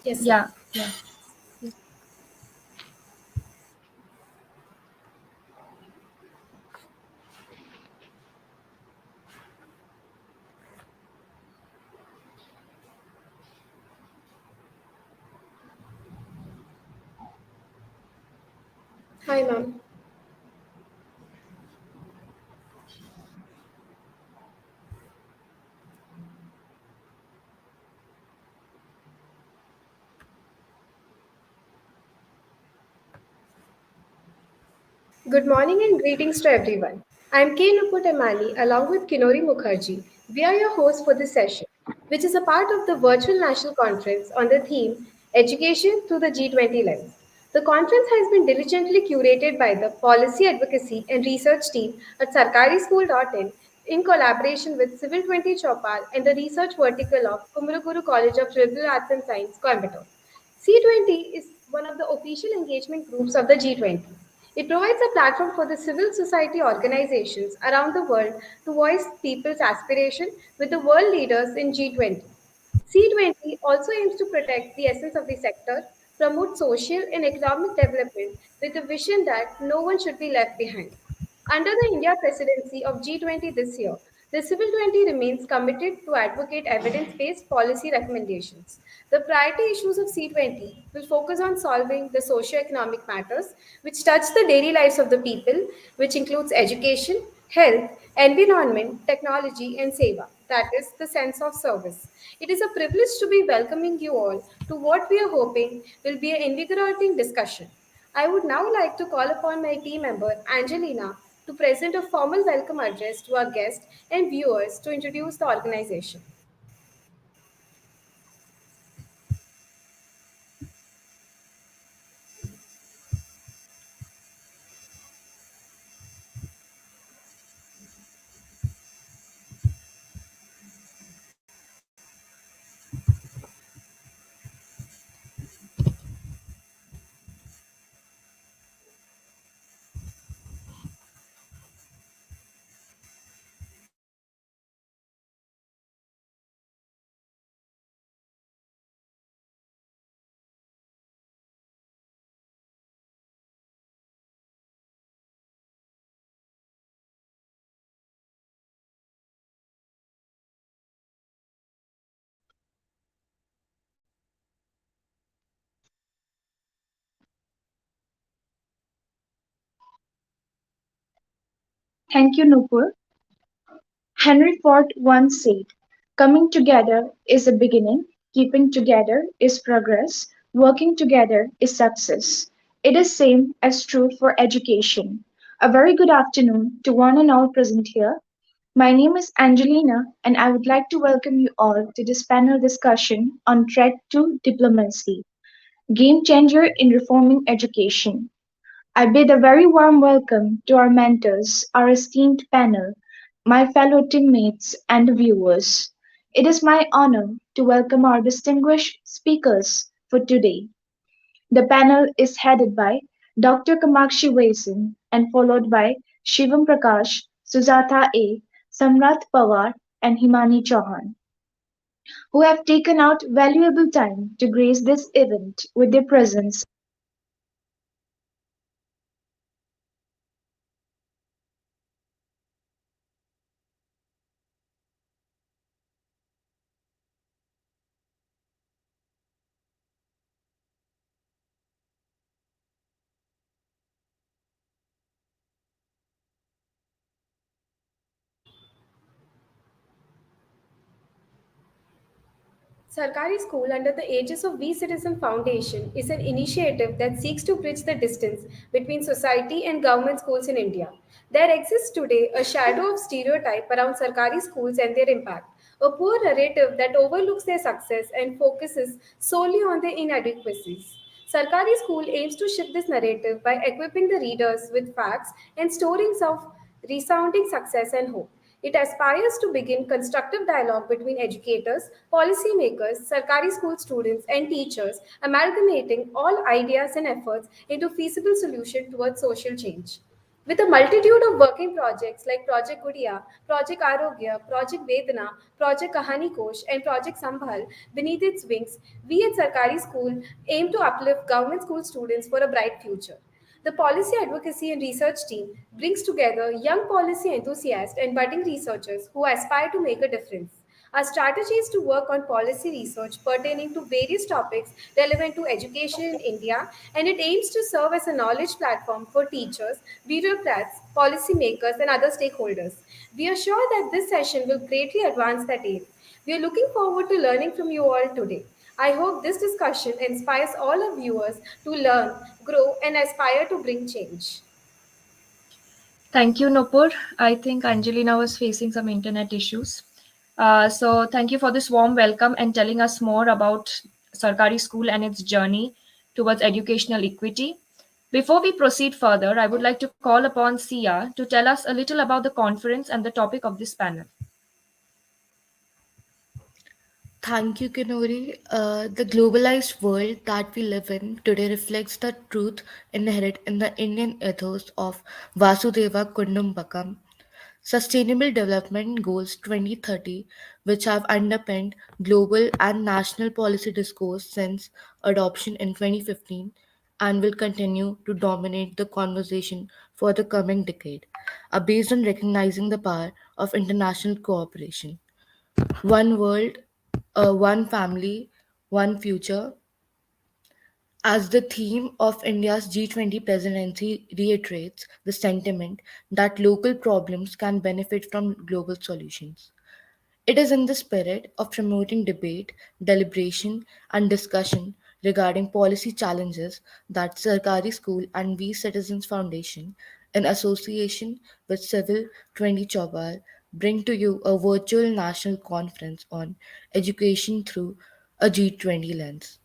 Yes, sir. Yeah, yeah. Hi, ma'am. Good morning and greetings to everyone. I am K. Nuput Himani along with Kinori Mukherjee. We are your hosts for this session, which is a part of the virtual national conference on the theme Education through the G20 lens. The conference has been diligently curated by the Policy Advocacy and Research team at sarkarischool.in in collaboration with Civil20 Chaupal and the research vertical of Kumbalaguru College of Liberal Arts and Science, Coimbatore. C20 is one of the official engagement groups of the G20. It provides a platform for the civil society organizations around the world to voice people's aspiration with the world leaders in G20. C20 also aims to protect the essence of the sector, promote social and economic development with a vision that no one should be left behind. Under the India presidency of G20 this year, the Civil 20 remains committed to advocate evidence based policy recommendations. The priority issues of C20 will focus on solving the socio-economic matters which touch the daily lives of the people, which includes education, health, environment, technology, and seva. That is the sense of service. It is a privilege to be welcoming you all to what we are hoping will be an invigorating discussion. I would now like to call upon my team member, Angelina, to present a formal welcome address to our guests and viewers to introduce the organization. Thank you, Nupur. Henry Ford once said, "Coming together is a beginning, keeping together is progress, working together is success." It is same as true for education. A very good afternoon to one and all present here. My name is Angelina, and I would like to welcome you all to this panel discussion on threat to diplomacy, game changer in reforming education. I bid a very warm welcome to our mentors, our esteemed panel, my fellow teammates, and viewers. It is my honor to welcome our distinguished speakers for today. The panel is headed by Dr. Kamakshi Wason and followed by Shivam Prakash, Sujhatha A, Samrat Pawar, and Himani Chouhan, who have taken out valuable time to grace this event with their presence. Sarkari School under the Aegis of WeCitizen Foundation is an initiative that seeks to bridge the distance between society and government schools in India. There exists today a shadow of stereotype around Sarkari schools and their impact, a poor narrative that overlooks their success and focuses solely on their inadequacies. Sarkari School aims to shift this narrative by equipping the readers with facts and stories of resounding success and hope. It aspires to begin constructive dialogue between educators, policymakers, Sarkari school students, and teachers, amalgamating all ideas and efforts into feasible solution towards social change. With a multitude of working projects like Project Gudiya, Project Arogya, Project Vedana, Project Kahani Kosh, and Project Sambhal beneath its wings, we at Sarkari School aim to uplift government school students for a bright future. The Policy Advocacy and Research team brings together young policy enthusiasts and budding researchers who aspire to make a difference. Our strategy is to work on policy research pertaining to various topics relevant to education in India, and it aims to serve as a knowledge platform for teachers, bureaucrats, policymakers, and other stakeholders. We are sure that this session will greatly advance that aim. We are looking forward to learning from you all today. I hope this discussion inspires all our viewers to learn, grow, and aspire to bring change. Thank you, Nopur. I think Angelina was facing some internet issues. So, thank you for this warm welcome and telling us more about Sarkari School and its journey towards educational equity. Before we proceed further, I would like to call upon Sia to tell us a little about the conference and the topic of this panel. Thank you, Kinori. The globalized world that we live in today reflects the truth inherent in the Indian ethos of Vasudeva Kundumbakam Sustainable Development Goals 2030, which have underpinned global and national policy discourse since adoption in 2015 and will continue to dominate the conversation for the coming decade, are based on recognizing the power of international cooperation. One world, one family, one future, as the theme of India's G20 presidency reiterates the sentiment that local problems can benefit from global solutions. It is in the spirit of promoting debate, deliberation, and discussion regarding policy challenges that Sarkari School and WeCitizens Foundation, in association with Civil20 Chaupal, bring to you a virtual national conference on education through a G20 lens.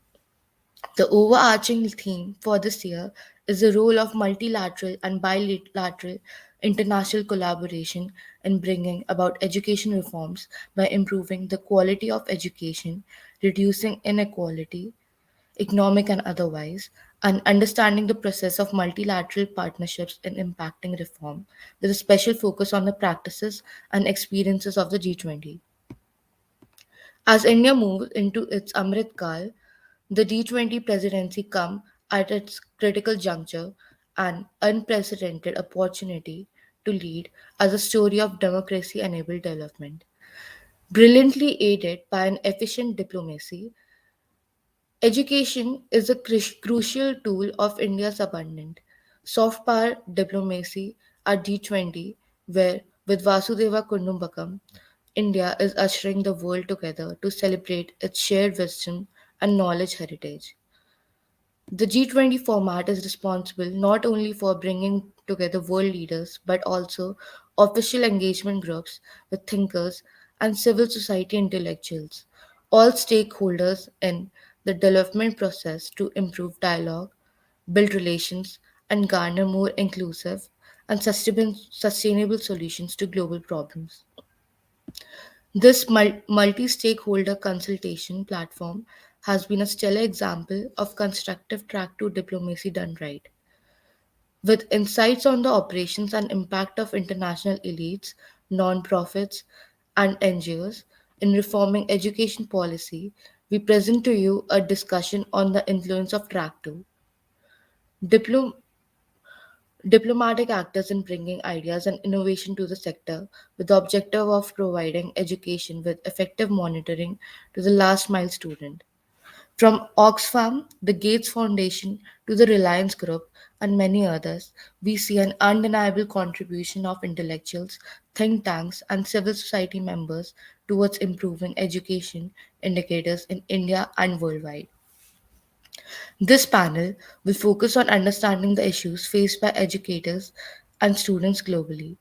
The overarching theme for this year is the role of multilateral and bilateral international collaboration in bringing about education reforms by improving the quality of education, reducing inequality, economic and otherwise, and understanding the process of multilateral partnerships in impacting reform, with a special focus on the practices and experiences of the G20. As India moves into its Amrit Kal, the G20 presidency come at its critical juncture, an unprecedented opportunity to lead as a story of democracy-enabled development. Brilliantly aided by an efficient diplomacy, education is a crucial tool of India's abundant soft power diplomacy at G20, where with Vasudeva Kundumbakam, India is ushering the world together to celebrate its shared wisdom and knowledge heritage. The G20 format is responsible not only for bringing together world leaders but also official engagement groups with thinkers and civil society intellectuals, all stakeholders in the development process to improve dialogue, build relations, and garner more inclusive and sustainable solutions to global problems. This multi stakeholder consultation platform has been a stellar example of constructive track to diplomacy done right. With insights on the operations and impact of international elites, non-profits, and NGOs in reforming education policy, we present to you a discussion on the influence of Track 2. Diplom- Diplomatic actors in bringing ideas and innovation to the sector with the objective of providing education with effective monitoring to the last mile student. From Oxfam, the Gates Foundation to the Reliance Group and many others, we see an undeniable contribution of intellectuals, think tanks, and civil society members towards improving education indicators in India and worldwide. This panel will focus on understanding the issues faced by educators and students globally,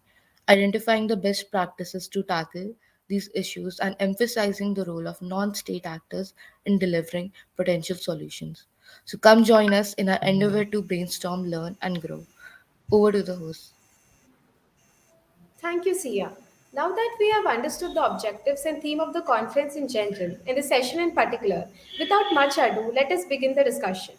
identifying the best practices to tackle these issues, and emphasizing the role of non state actors in delivering potential solutions. So, come join us in our endeavor to brainstorm, learn, and grow. Over to the host. Thank you, Sia. Now that we have understood the objectives and theme of the conference in general, and the session in particular, without much ado, let us begin the discussion.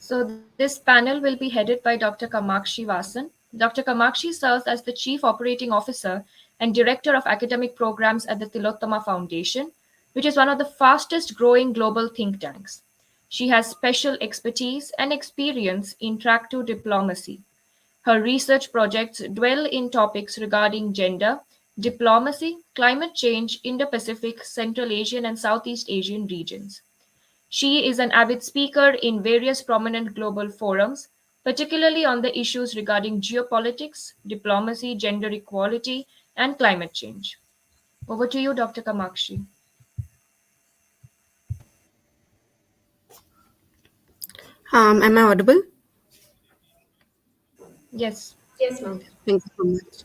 So, this panel will be headed by Dr. Kamakshi Wason. Dr. Kamakshi serves as the Chief Operating Officer and Director of Academic Programs at the Tillotoma Foundation, which is one of the fastest growing global think tanks. She has special expertise and experience in track to diplomacy. Her research projects dwell in topics regarding gender, diplomacy, climate change, Indo Pacific, Central Asian, and Southeast Asian regions. She is an avid speaker in various prominent global forums, particularly on the issues regarding geopolitics, diplomacy, gender equality, and climate change. Over to you, Dr. Kamakshi. Am I audible? Yes. Yes, ma'am. Thank you so much.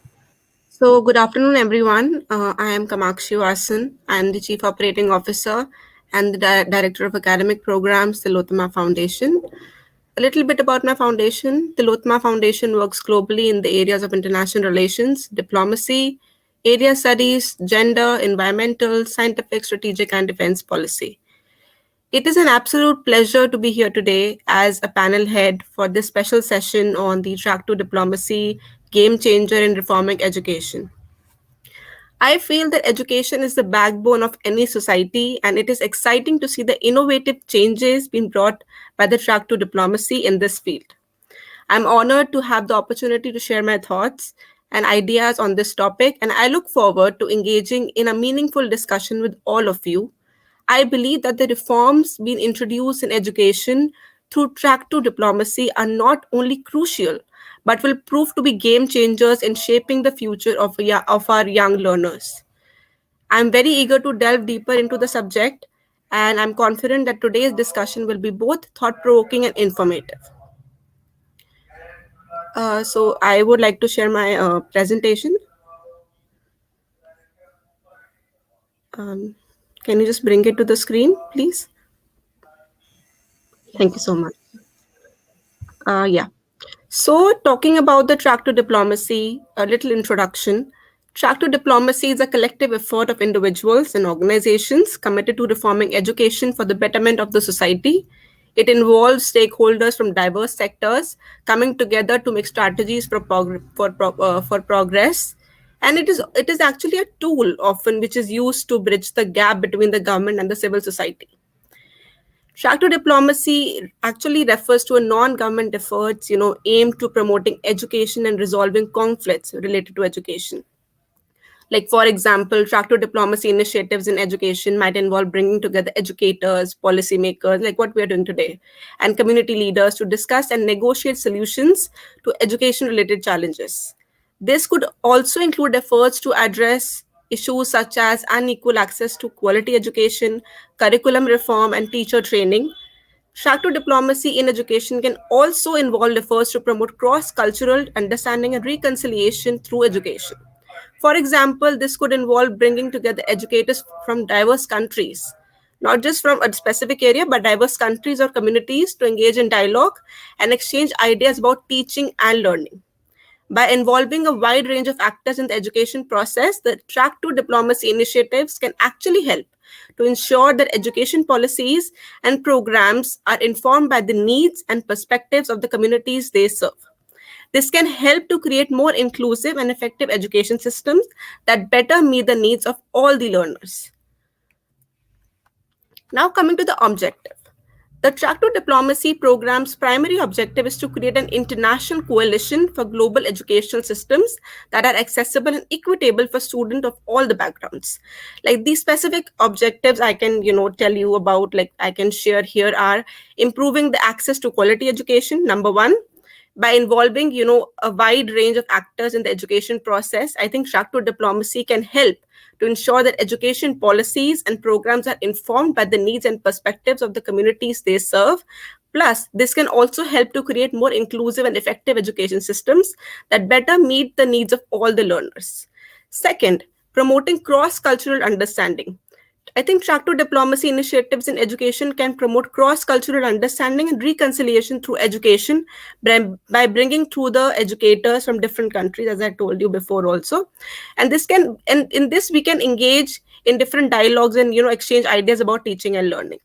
So, good afternoon, everyone. I am Kamakshi Wasan. I am the Chief Operating Officer and the Director of Academic Programs, the Tillotoma Foundation. A little bit about my foundation. The Tillotoma Foundation works globally in the areas of international relations, diplomacy, area studies, gender, environmental, scientific, strategic, and defense policy. It is an absolute pleasure to be here today as a panel head for this special session on the track to diplomacy, game changer in reforming education. I feel that education is the backbone of any society, and it is exciting to see the innovative changes being brought by the track to diplomacy in this field. I'm honored to have the opportunity to share my thoughts and ideas on this topic, and I look forward to engaging in a meaningful discussion with all of you. I believe that the reforms being introduced in education through track to diplomacy are not only crucial, but will prove to be game changers in shaping the future of our young learners. I'm very eager to delve deeper into the subject, and I'm confident that today's discussion will be both thought provoking and informative. So, I would like to share my presentation. Um, can you just bring it to the screen, please? Thank you Yes. so much. Yeah. So, talking about the track to diplomacy, a little introduction. Track to diplomacy is a collective effort of individuals and organizations committed to reforming education for the betterment of the society. It involves stakeholders from diverse sectors coming together to make strategies for progress. And it is actually a tool often which is used to bridge the gap between the government and the civil society. Track to diplomacy actually refers to a non-government efforts, aimed to promoting education and resolving conflicts related to education. Like, for example, track to diplomacy initiatives in education might involve bringing together educators, policymakers, like what we are doing today, and community leaders to discuss and negotiate solutions to education related challenges. This could also include efforts to address issues such as unequal access to quality education, curriculum reform, and teacher training. Track to diplomacy in education can also involve efforts to promote cross cultural understanding and reconciliation through education. For example, this could involve bringing together educators from diverse countries, not just from a specific area, but diverse countries or communities to engage in dialogue and exchange ideas about teaching and learning. By involving a wide range of actors in the education process, the track to diplomacy initiatives can actually help to ensure that education policies and programs are informed by the needs and perspectives of the communities they serve. This can help to create more inclusive and effective education systems that better meet the needs of all the learners. Now, coming to the objective. The Track to Diplomacy program's primary objective is to create an international coalition for global educational systems that are accessible and equitable for students of all the backgrounds. Like, these specific objectives I can, tell you about, like I can share here are improving the access to quality education, number one. By involving, a wide range of actors in the education process, I think track to diplomacy can help to ensure that education policies and programs are informed by the needs and perspectives of the communities they serve. Plus, this can also help to create more inclusive and effective education systems that better meet the needs of all the learners. Second, promoting cross cultural understanding. I think track to diplomacy initiatives in education can promote cross cultural understanding and reconciliation through education by bringing through the educators from different countries, as I told you before, also. And in this, we can engage in different dialogues and exchange ideas about teaching and learning.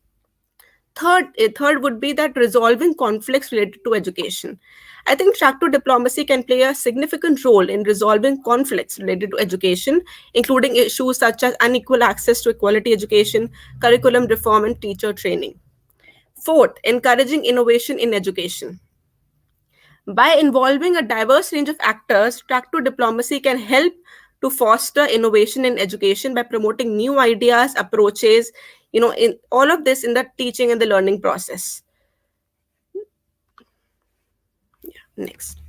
Third would be that resolving conflicts related to education. I think track to diplomacy can play a significant role in resolving conflicts related to education, including issues such as unequal access to quality education, curriculum reform, and teacher training. Fourth, encouraging innovation in education. By involving a diverse range of actors, track to diplomacy can help to foster innovation in education by promoting new ideas, approaches, in all of this in the teaching and the learning process. Next.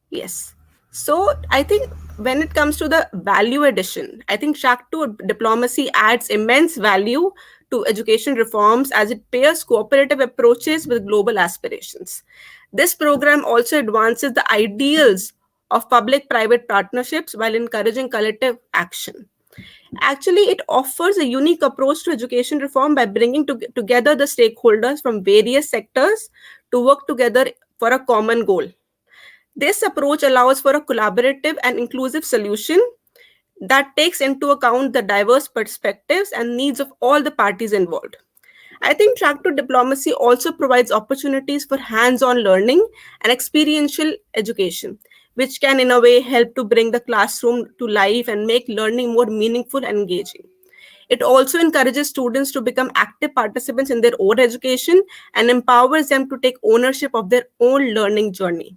Yes. So I think when it comes to the value addition, I think track to diplomacy adds immense value to education reforms as it pairs cooperative approaches with global aspirations. This program also advances the ideals of public private partnerships while encouraging collective action. Actually, it offers a unique approach to education reform by bringing together the stakeholders from various sectors to work together for a common goal. This approach allows for a collaborative and inclusive solution that takes into account the diverse perspectives and needs of all the parties involved. I think track to diplomacy also provides opportunities for hands on learning and experiential education, which can, in a way, help to bring the classroom to life and make learning more meaningful and engaging. It also encourages students to become active participants in their own education and empowers them to take ownership of their own learning journey.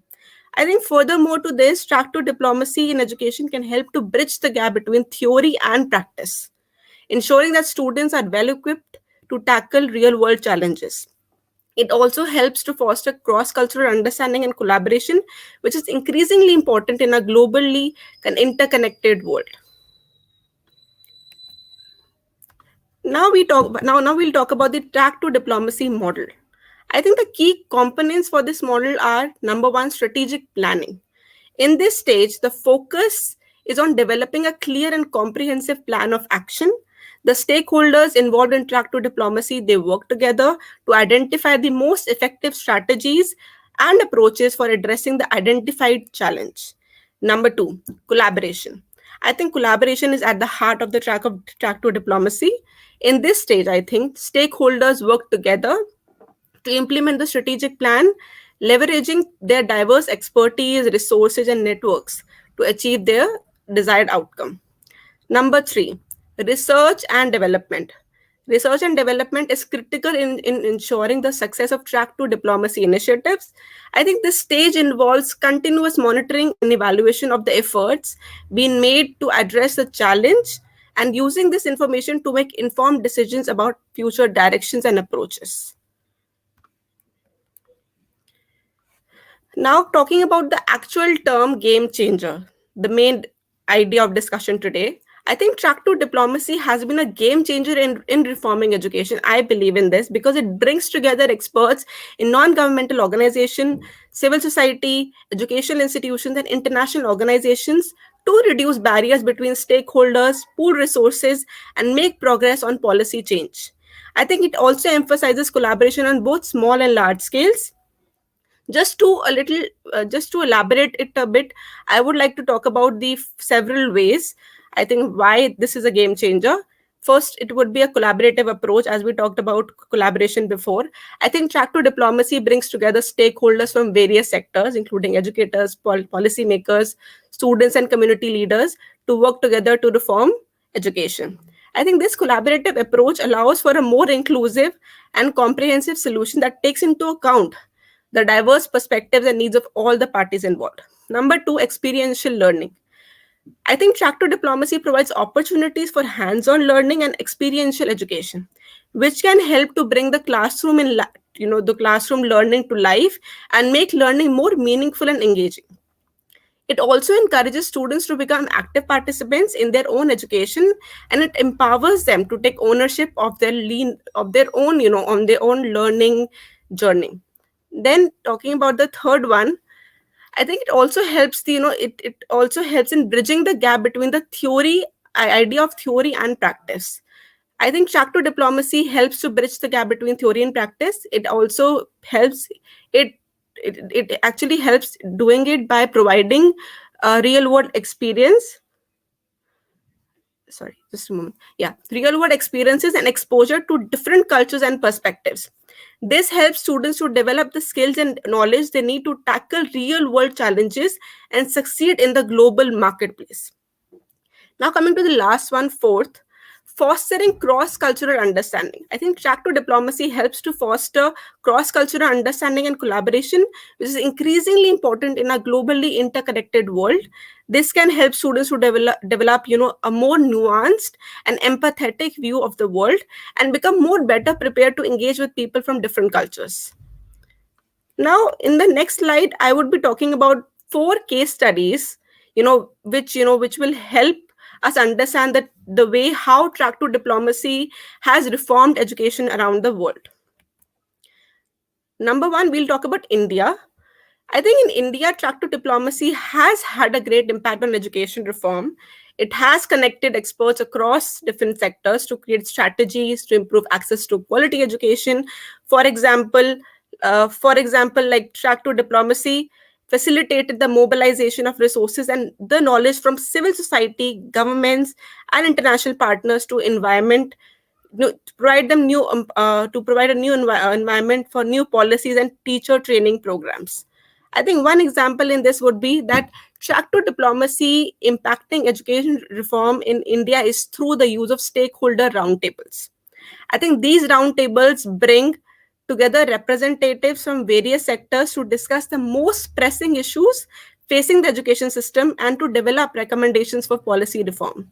I think furthermore to this, track to diplomacy in education can help to bridge the gap between theory and practice, ensuring that students are well equipped to tackle real world challenges. It also helps to foster cross cultural understanding and collaboration, which is increasingly important in a globally interconnected world. Now we'll talk about the track to diplomacy model. I think the key components for this model are: number one, strategic planning. In this stage, the focus is on developing a clear and comprehensive plan of action. The stakeholders involved in track to diplomacy, they work together to identify the most effective strategies and approaches for addressing the identified challenge. Number two, collaboration. I think collaboration is at the heart of the track to diplomacy. In this stage, I think stakeholders work together to implement the strategic plan, leveraging their diverse expertise, resources, and networks to achieve their desired outcome. Number three, research and development. Research and development is critical in ensuring the success of track to diplomacy initiatives. I think this stage involves continuous monitoring and evaluation of the efforts being made to address the challenge and using this information to make informed decisions about future directions and approaches. Now, talking about the actual term game changer, the main idea of discussion today, I think track to diplomacy has been a game changer in reforming education. I believe in this because it brings together experts in non governmental organizations, civil society, educational institutions, and international organizations to reduce barriers between stakeholders, pool resources, and make progress on policy change. I think it also emphasizes collaboration on both small and large scales. Just to elaborate it a bit, I would like to talk about the several ways I think why this is a game changer. First, it would be a collaborative approach, as we talked about collaboration before. I think track to diplomacy brings together stakeholders from various sectors, including educators, policy makers, students, and community leaders to work together to reform education. I think this collaborative approach allows for a more inclusive and comprehensive solution that takes into account the diverse perspectives and needs of all the parties involved. Number two, experiential learning. I think track to diplomacy provides opportunities for hands on learning and experiential education, which can help to bring the the classroom learning to life and make learning more meaningful and engaging. It also encourages students to become active participants in their own education, and it empowers them to take ownership of their own, on their own learning journey. Then talking about the third one, I think it also helps it also helps in bridging the gap between the idea of theory and practice. I think track to diplomacy helps to bridge the gap between theory and practice. It also helps it it actually helps doing it by providing a real world experience. Sorry, just a moment. Yeah, real world experiences and exposure to different cultures and perspectives. This helps students to develop the skills and knowledge they need to tackle real world challenges and succeed in the global marketplace. Now, coming to the last one, fourth, fostering cross cultural understanding. I think track to diplomacy helps to foster cross cultural understanding and collaboration, which is increasingly important in a globally interconnected world. This can help students to develop a more nuanced and empathetic view of the world and become more better prepared to engage with people from different cultures. Now, in the next slide, I would be talking about four case studies, which will help us understand that the way how track to diplomacy has reformed education around the world. Number one, we'll talk about India. I think in India, track to diplomacy has had a great impact on education reform. It has connected experts across different sectors to create strategies to improve access to quality education. For example, like track to diplomacy facilitated the mobilization of resources and the knowledge from civil society, governments, and international partners to environment to provide them new to provide a new environment for new policies and teacher training programs. I think one example in this would be that track to diplomacy impacting education reform in India is through the use of stakeholder roundtables. I think these roundtables bring together representatives from various sectors to discuss the most pressing issues facing the education system and to develop recommendations for policy reform.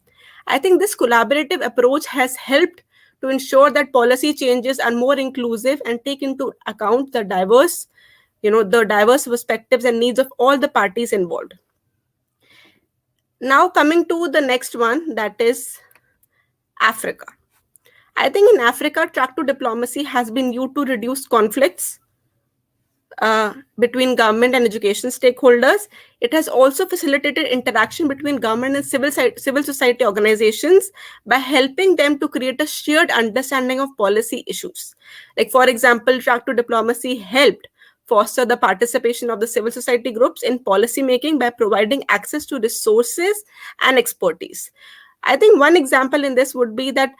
I think this collaborative approach has helped to ensure that policy changes are more inclusive and take into account the diverse perspectives and needs of all the parties involved. Now, coming to the next one, that is Africa. I think in Africa, track to diplomacy has been used to reduce conflicts between government and education stakeholders. It has also facilitated interaction between government and civil society organizations by helping them to create a shared understanding of policy issues. Like, for example, track to diplomacy helped foster the participation of the civil society groups in policy making by providing access to resources and expertise. I think one example in this would be that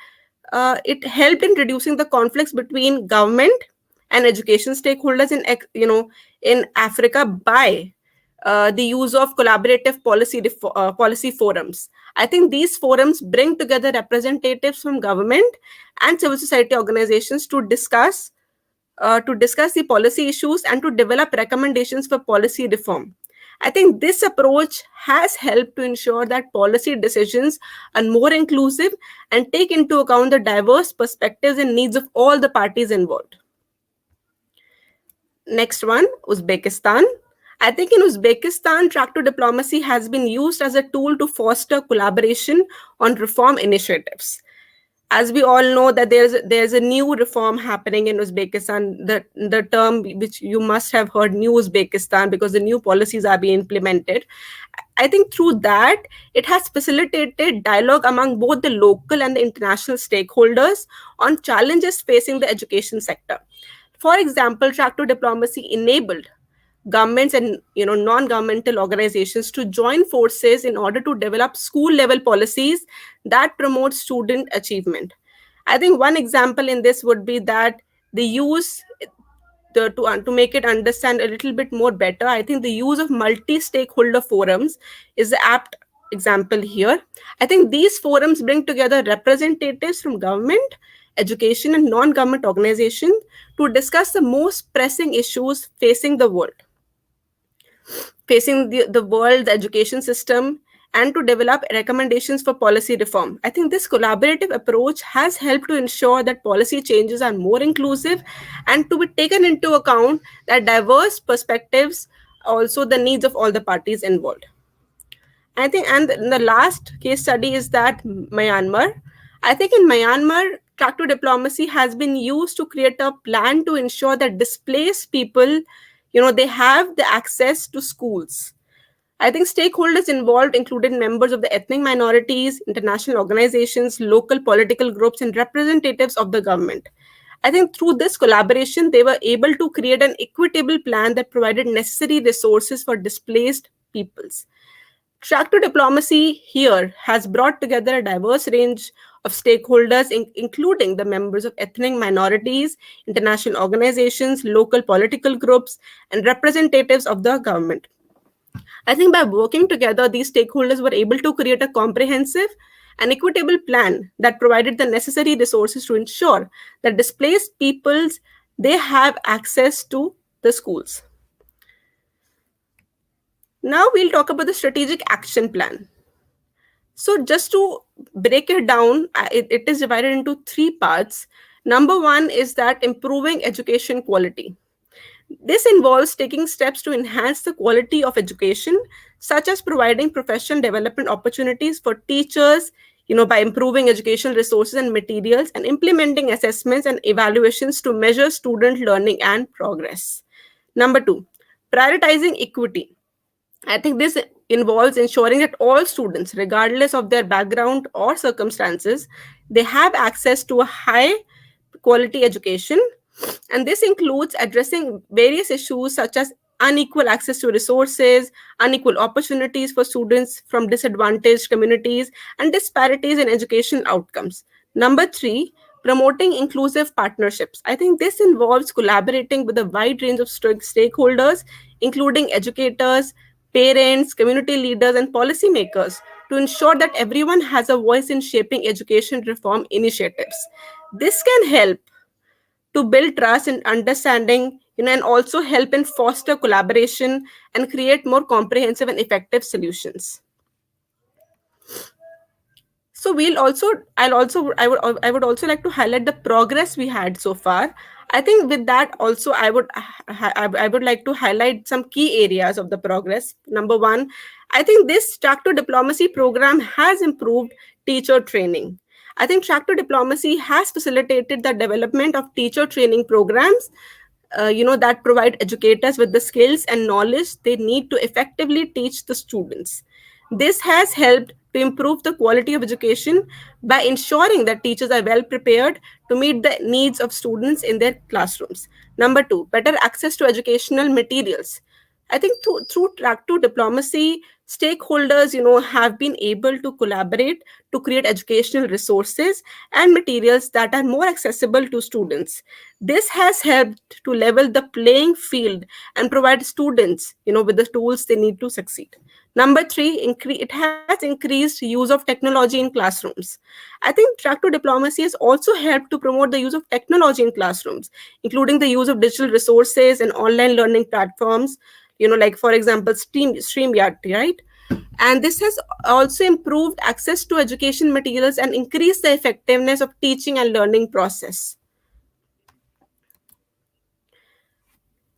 it helped in reducing the conflicts between government and education stakeholders in Africa by the use of collaborative policy forums. I think these forums bring together representatives from government and civil society organizations to discuss the policy issues and to develop recommendations for policy reform. I think this approach has helped to ensure that policy decisions are more inclusive and take into account the diverse perspectives and needs of all the parties involved. Next one, Uzbekistan. I think in Uzbekistan, track to diplomacy has been used as a tool to foster collaboration on reform initiatives. As we all know that there's a new reform happening in Uzbekistan, the term which you must have heard, new Uzbekistan, because the new policies are being implemented. I think through that, it has facilitated dialogue among both the local and the international stakeholders on challenges facing the education sector. For example, track to diplomacy enabled governments and non-governmental organizations to join forces in order to develop school level policies that promote student achievement. I think one example in this would be that the use to make it understand a little bit more better, I think the use of multi-stakeholder forums is the apt example here. I think these forums bring together representatives from government, education, and non-government organizations to discuss the most pressing issues facing the world, the education system, and to develop recommendations for policy reform. I think this collaborative approach has helped to ensure that policy changes are more inclusive and to be taken into account that diverse perspectives, also the needs of all the parties involved. I think, and the last case study is that Myanmar. I think in Myanmar, track to diplomacy has been used to create a plan to ensure that displaced people, they have the access to schools. I think stakeholders involved included members of the ethnic minorities, international organizations, local political groups, and representatives of the government. I think through this collaboration, they were able to create an equitable plan that provided necessary resources for displaced peoples. Track to diplomacy here has brought together a diverse range of stakeholders, including the members of ethnic minorities, international organizations, local political groups, and representatives of the government. I think by working together, these stakeholders were able to create a comprehensive and equitable plan that provided the necessary resources to ensure that displaced peoples they have access to the schools. Now we'll talk about the strategic action plan. So just to break it down, it is divided into three parts. Number one is that improving education quality. This involves taking steps to enhance the quality of education, such as providing professional development opportunities for teachers, by improving educational resources and materials and implementing assessments and evaluations to measure student learning and progress. Number two, prioritizing equity. I think this involves ensuring that all students, regardless of their background or circumstances, they have access to a high quality education. And this includes addressing various issues such as unequal access to resources, unequal opportunities for students from disadvantaged communities, and disparities in educational outcomes. Number three, promoting inclusive partnerships. I think this involves collaborating with a wide range of stakeholders, including educators, parents, community leaders, and policymakers, to ensure that everyone has a voice in shaping education reform initiatives. This can help to build trust and understanding, and also help in foster collaboration and create more comprehensive and effective solutions. So I would also like to highlight the progress we had so far. I think with that also I would like to highlight some key areas of the progress. Number one, I think this track to diplomacy program has improved teacher training. I think track to diplomacy has facilitated the development of teacher training programs, that provide educators with the skills and knowledge they need to effectively teach the students. This has helped to improve the quality of education by ensuring that teachers are well prepared to meet the needs of students in their classrooms. Number two, better access to educational materials. I think through track to diplomacy, stakeholders, have been able to collaborate to create educational resources and materials that are more accessible to students. This has helped to level the playing field and provide students, with the tools they need to succeed. Number three, it has increased use of technology in classrooms. I think track to diplomacy has also helped to promote the use of technology in classrooms, including the use of digital resources and online learning platforms, like for example, StreamYard, right? And this has also improved access to education materials and increased the effectiveness of teaching and learning process.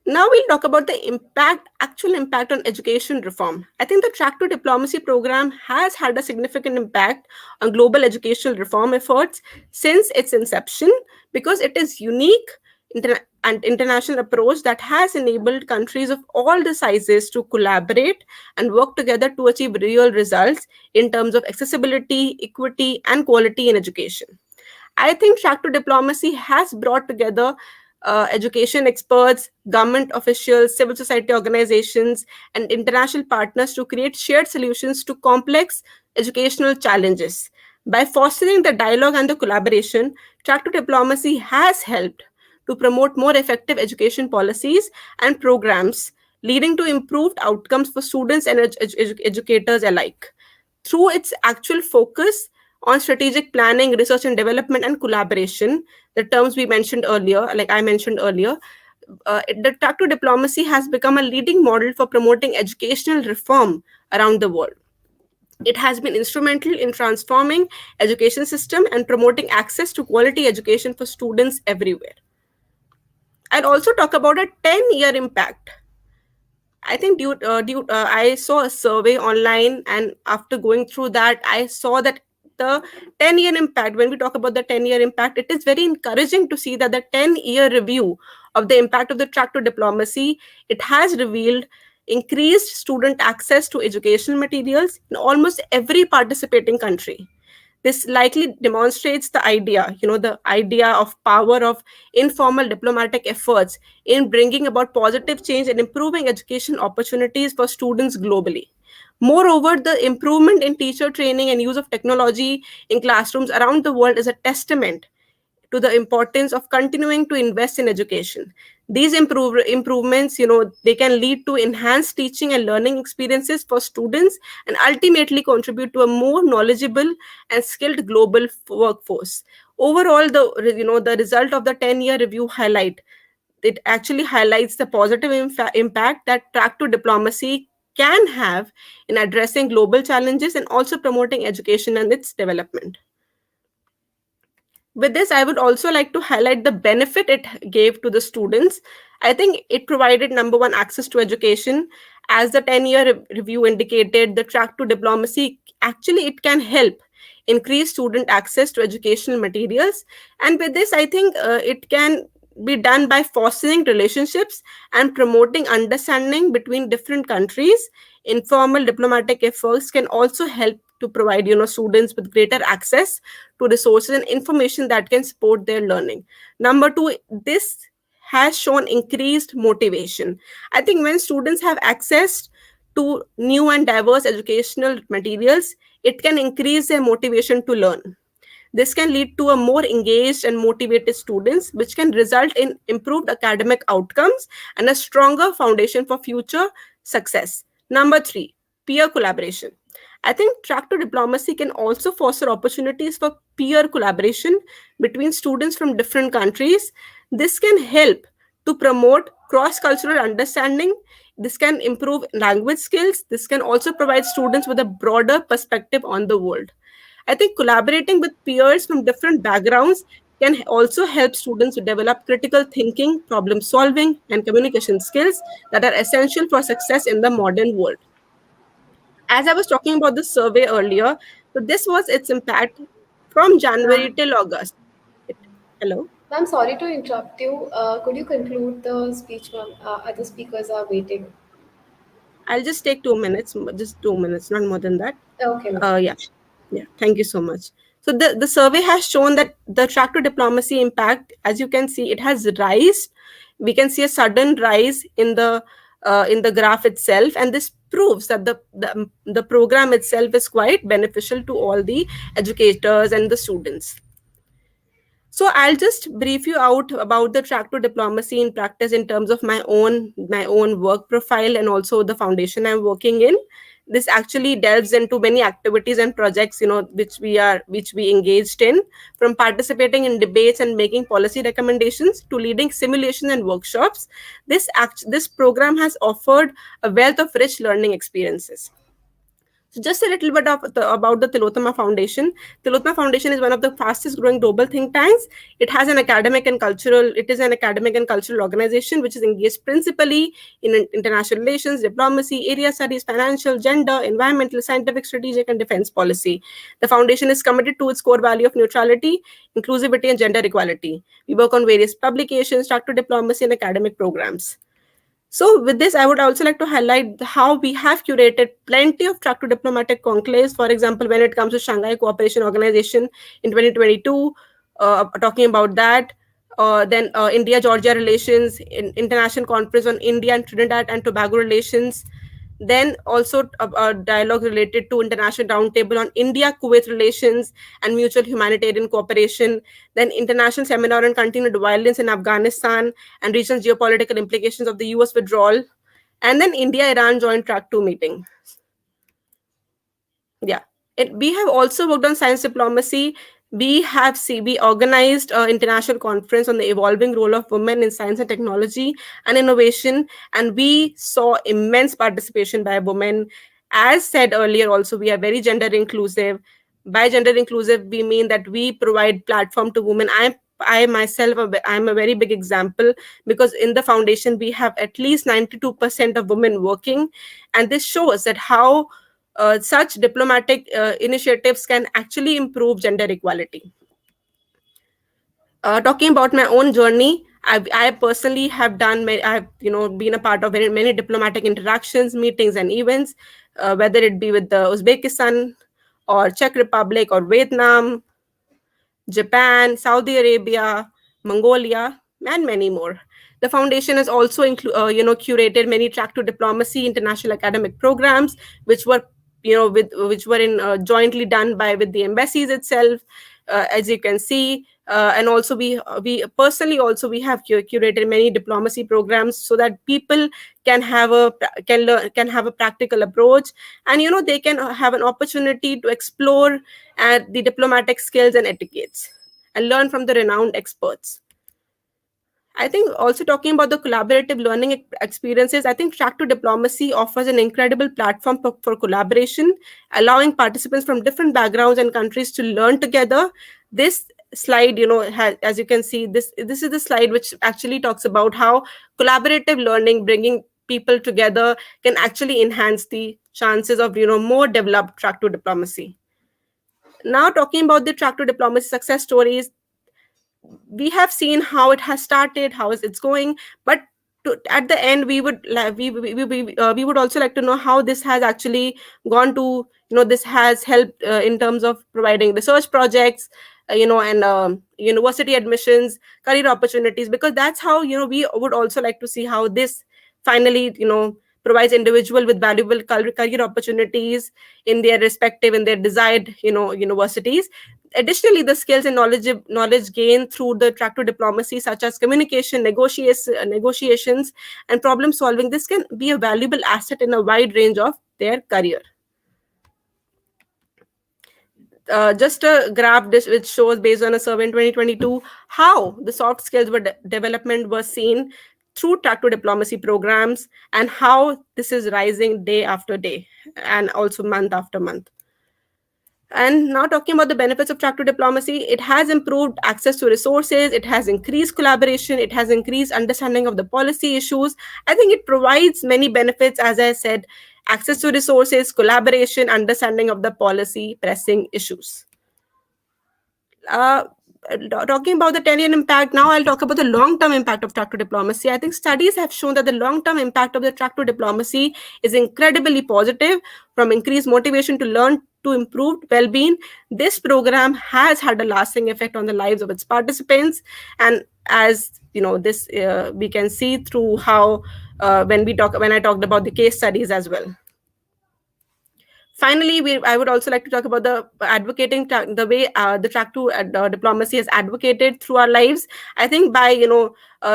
Now we'll talk about the actual impact on education reform. I think the Track to Diplomacy program has had a significant impact on global educational reform efforts since its inception, because it is unique and international approach that has enabled countries of all the sizes to collaborate and work together to achieve real results in terms of accessibility, equity, and quality in education. I think Track to Diplomacy has brought together education experts, government officials, civil society organizations, and international partners to create shared solutions to complex educational challenges. By fostering the dialogue and the collaboration, Track to Diplomacy has helped to promote more effective education policies and programs, leading to improved outcomes for students and educators alike. Through its actual focus on strategic planning, research and development, and collaboration, the terms we mentioned earlier, like I mentioned earlier, the Track to Diplomacy has become a leading model for promoting educational reform around the world. It has been instrumental in transforming education system and promoting access to quality education for students everywhere. I'll also talk about a 10-year impact. I think I saw a survey online, and after going through that, I saw that the 10-year impact, when we talk about the 10-year impact, it is very encouraging to see that the 10-year review of the impact of the Track to Diplomacy, it has revealed increased student access to educational materials in almost every participating country. This likely demonstrates the idea of power of informal diplomatic efforts in bringing about positive change and improving education opportunities for students globally. Moreover, the improvement in teacher training and use of technology in classrooms around the world is a testament to the importance of continuing to invest in education. These improvements, they can lead to enhanced teaching and learning experiences for students and ultimately contribute to a more knowledgeable and skilled global workforce. Overall, the result of the 10-year review it actually highlights the positive impact that track to diplomacy can have in addressing global challenges and also promoting education and its development. With this, I would also like to highlight the benefit it gave to the students. I think it provided number one, access to education. As the 10-year review indicated, the track to diplomacy actually it can help increase student access to educational materials. And with this, I think it can be done by fostering relationships and promoting understanding between different countries. Informal diplomatic efforts can also help to provide students with greater access to resources and information that can support their learning. Number two, this has shown increased motivation. I think when students have access to new and diverse educational materials, it can increase their motivation to learn. This can lead to a more engaged and motivated students, which can result in improved academic outcomes and a stronger foundation for future success. Number three, peer collaboration. I think track to diplomacy can also foster opportunities for peer collaboration between students from different countries. This can help to promote cross cultural understanding. This can improve language skills. This can also provide students with a broader perspective on the world. I think collaborating with peers from different backgrounds can also help students to develop critical thinking, problem solving, and communication skills that are essential for success in the modern world. As I was talking about the survey earlier, so this was its impact from January till August. It, hello? Ma'am, sorry to interrupt you. Could you conclude the speech, ma'am? Other speakers are waiting. I'll just take 2 minutes, just 2 minutes, not more than that. Okay, ma'am. Yeah. Yeah. Thank you so much. So the survey has shown that the track to diplomacy impact, as you can see, it has rise. We can see a sudden rise in the graph itself, and this proves that the program itself is quite beneficial to all the educators and the students. So I'll just brief you out about the track to diplomacy in practice in terms of my own work profile and also the foundation I'm working in. This actually delves into many activities and projects, which we engaged in, from participating in debates and making policy recommendations to leading simulation and workshops. This program has offered a wealth of rich learning experiences. So just a little bit about the Tillotoma Foundation. Tillotoma Foundation is one of the fastest growing global think tanks. It is an academic and cultural organization which is engaged principally in international relations, diplomacy, area studies, financial, gender, environmental, scientific, strategic, and defense policy. The foundation is committed to its core value of neutrality, inclusivity, and gender equality. We work on various publications, track to diplomacy, and academic programs. So, with this, I would also like to highlight how we have curated plenty of track to diplomatic conclaves. For example, when it comes to Shanghai Cooperation Organization in 2022, talking about that. Then India-Georgia relations, international conference on India and Trinidad and Tobago relations. Then also a dialogue related to international roundtable on India-Kuwait relations and mutual humanitarian cooperation. Then international seminar on continued violence in Afghanistan and regional geopolitical implications of the US withdrawal. And then India-Iran joint track 2 meeting. Yeah. We have also worked on science diplomacy. We organized an international conference on the evolving role of women in science and technology and innovation, and we saw immense participation by women. As said earlier, also we are very gender inclusive. By gender inclusive, we mean that we provide platform to women. I myself, I'm a very big example, because in the foundation we have at least 92% of women working, and this shows that how such diplomatic initiatives can actually improve gender equality. Talking about my own journey, I personally have I've been a part of very many diplomatic interactions, meetings, and events, whether it be with the Uzbekistan or Czech Republic or Vietnam, Japan, Saudi Arabia, Mongolia, and many more. The foundation has also curated many track to diplomacy international academic programs, which were which were in jointly done by with the embassies itself, as you can see. And also we personally also we have curated many diplomacy programs so that people can have a can learn can have a practical approach, and they can have an opportunity to explore the diplomatic skills and etiquettes and learn from the renowned experts. I think also talking about the collaborative learning experiences, I think Track to Diplomacy offers an incredible platform for collaboration, allowing participants from different backgrounds and countries to learn together. This slide, as you can see, this is the slide which actually talks about how collaborative learning, bringing people together, can actually enhance the chances of more developed Track to Diplomacy. Now, talking about the Track to Diplomacy success stories, we have seen how it has started, how is it's going, but at the end we would we would also like to know how this has actually gone to, this has helped in terms of providing research projects, and university admissions, career opportunities, because that's how we would also like to see how this finally provides individual with valuable career opportunities in their respective, in their desired universities. Additionally, the skills and knowledge gained through the track to diplomacy, such as communication, negotiations, and problem solving, this can be a valuable asset in a wide range of their career. Just a graph which shows, based on a survey in 2022, how the soft skills development was seen through track to diplomacy programs, and how this is rising day after day and also month after month. And now talking about the benefits of track to diplomacy, it has improved access to resources, it has increased collaboration, it has increased understanding of the policy issues. I think it provides many benefits, as I said: access to resources, collaboration, understanding of the policy pressing issues. uh, Talking about the 10-year impact, now I'll talk about the long-term impact of track to diplomacy. I think studies have shown that the long-term impact of the track to diplomacy is incredibly positive, from increased motivation to learn to improved well-being. This program has had a lasting effect on the lives of its participants, and as this we can see through how when I talked about the case studies as well. Finally, I would also like to talk about the the way the track to diplomacy has advocated through our lives. I think by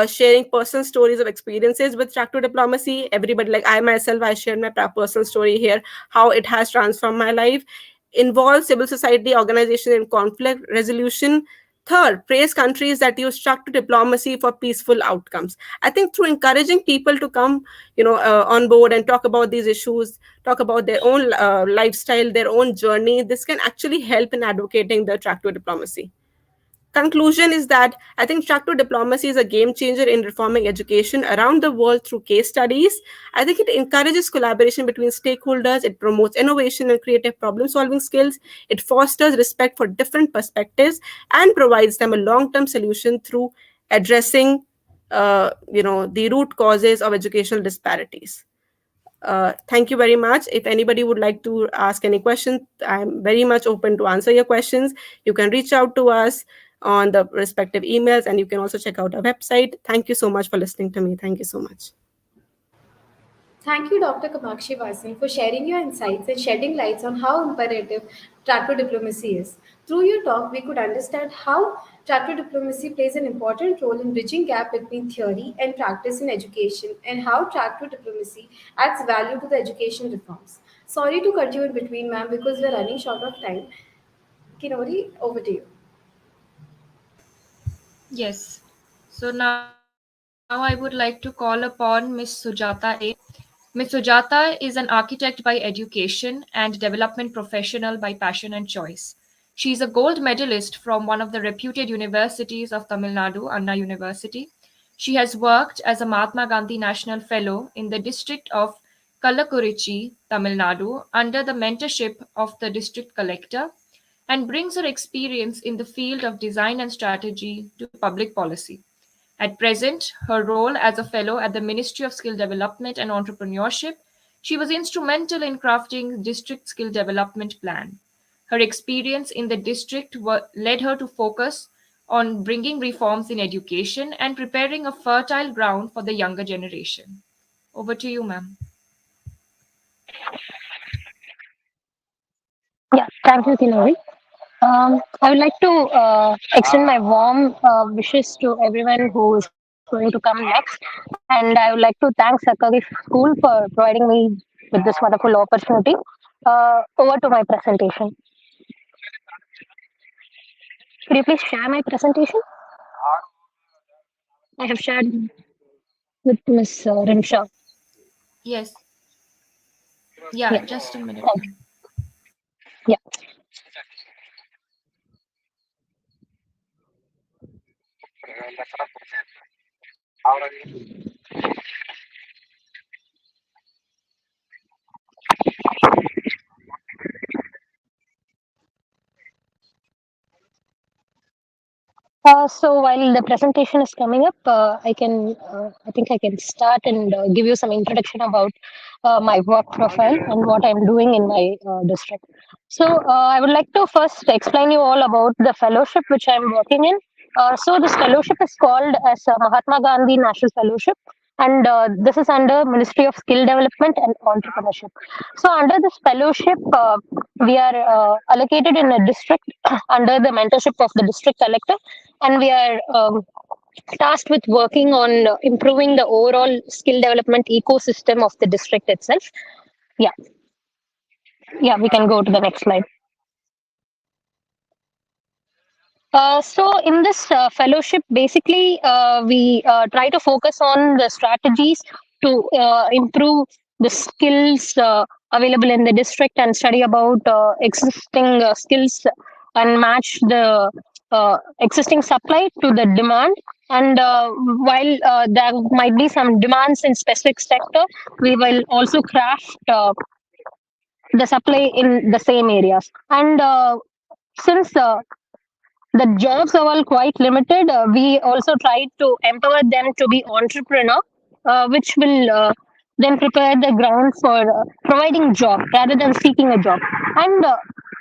sharing personal stories of experiences with track to diplomacy, everybody, like I myself, I shared my personal story here, how it has transformed my life. Involve civil society organization in conflict resolution. Third, praise countries that use track to diplomacy for peaceful outcomes. I think through encouraging people to come on board and talk about these issues, talk about their own lifestyle, their own journey, this can actually help in advocating the track to diplomacy. Conclusion is that I think track to diplomacy is a game changer in reforming education around the world through case studies. I think it encourages collaboration between stakeholders, it promotes innovation and creative problem solving skills, it fosters respect for different perspectives, and provides them a long term solution through addressing the root causes of educational disparities. Thank you very much. If anybody would like to ask any questions, I'm very much open to answer your questions. You can reach out to us on the respective emails, and you can also check out our website. Thank you so much for listening to me. Thank you so much. Thank you, Dr. Kamakshi Wason, for sharing your insights and shedding lights on how imperative tractor diplomacy is. Through your talk, we could understand how tractor diplomacy plays an important role in bridging gap between theory and practice in education, and how tractor diplomacy adds value to the education reforms. Sorry to cut you in between, ma'am, because we're running short of time. Kinori, over to you. Yes. So now I would like to call upon Miss Sujatha A. Miss Sujatha is an architect by education and development professional by passion and choice. She is a gold medalist from one of the reputed universities of Tamil Nadu, Anna University. She has worked as a Mahatma Gandhi National Fellow in the district of Kallakurichi, Tamil Nadu, under the mentorship of the district collector, and brings her experience in the field of design and strategy to public policy. At present, her role as a fellow at the Ministry of Skill Development and Entrepreneurship, she was instrumental in crafting district skill development plan. Her experience in the district led her to focus on bringing reforms in education and preparing a fertile ground for the younger generation. Over to you, ma'am. Yeah, thank you, Kinori. I would like to extend my warm wishes to everyone who is going to come next. And I would like to thank Sarkari School for providing me with this wonderful opportunity. Over to my presentation. Could you please share my presentation? I have shared with Miss Rimsha. Yes. Yeah, Yeah, just a minute, thank ma'am. you. Yeah. So while the presentation is coming up, I think I can start and give you some introduction about my work profile and what I'm doing in my district. So I would like to first explain you all about the fellowship which I'm working in. So this fellowship is called as Mahatma Gandhi National Fellowship, and this is under Ministry of Skill Development and Entrepreneurship. So under this fellowship, we are allocated in a district under the mentorship of the district collector, and we are tasked with working on improving the overall skill development ecosystem of the district itself. Yeah, yeah, we can go to the next slide. So in this fellowship, basically, we try to focus on the strategies to improve the skills available in the district and study about existing skills and match the existing supply to the demand. And while there might be some demands in specific sector, we will also craft the supply in the same areas. And since the jobs are all quite limited, we also try to empower them to be entrepreneur, which will then prepare the ground for providing job rather than seeking a job. And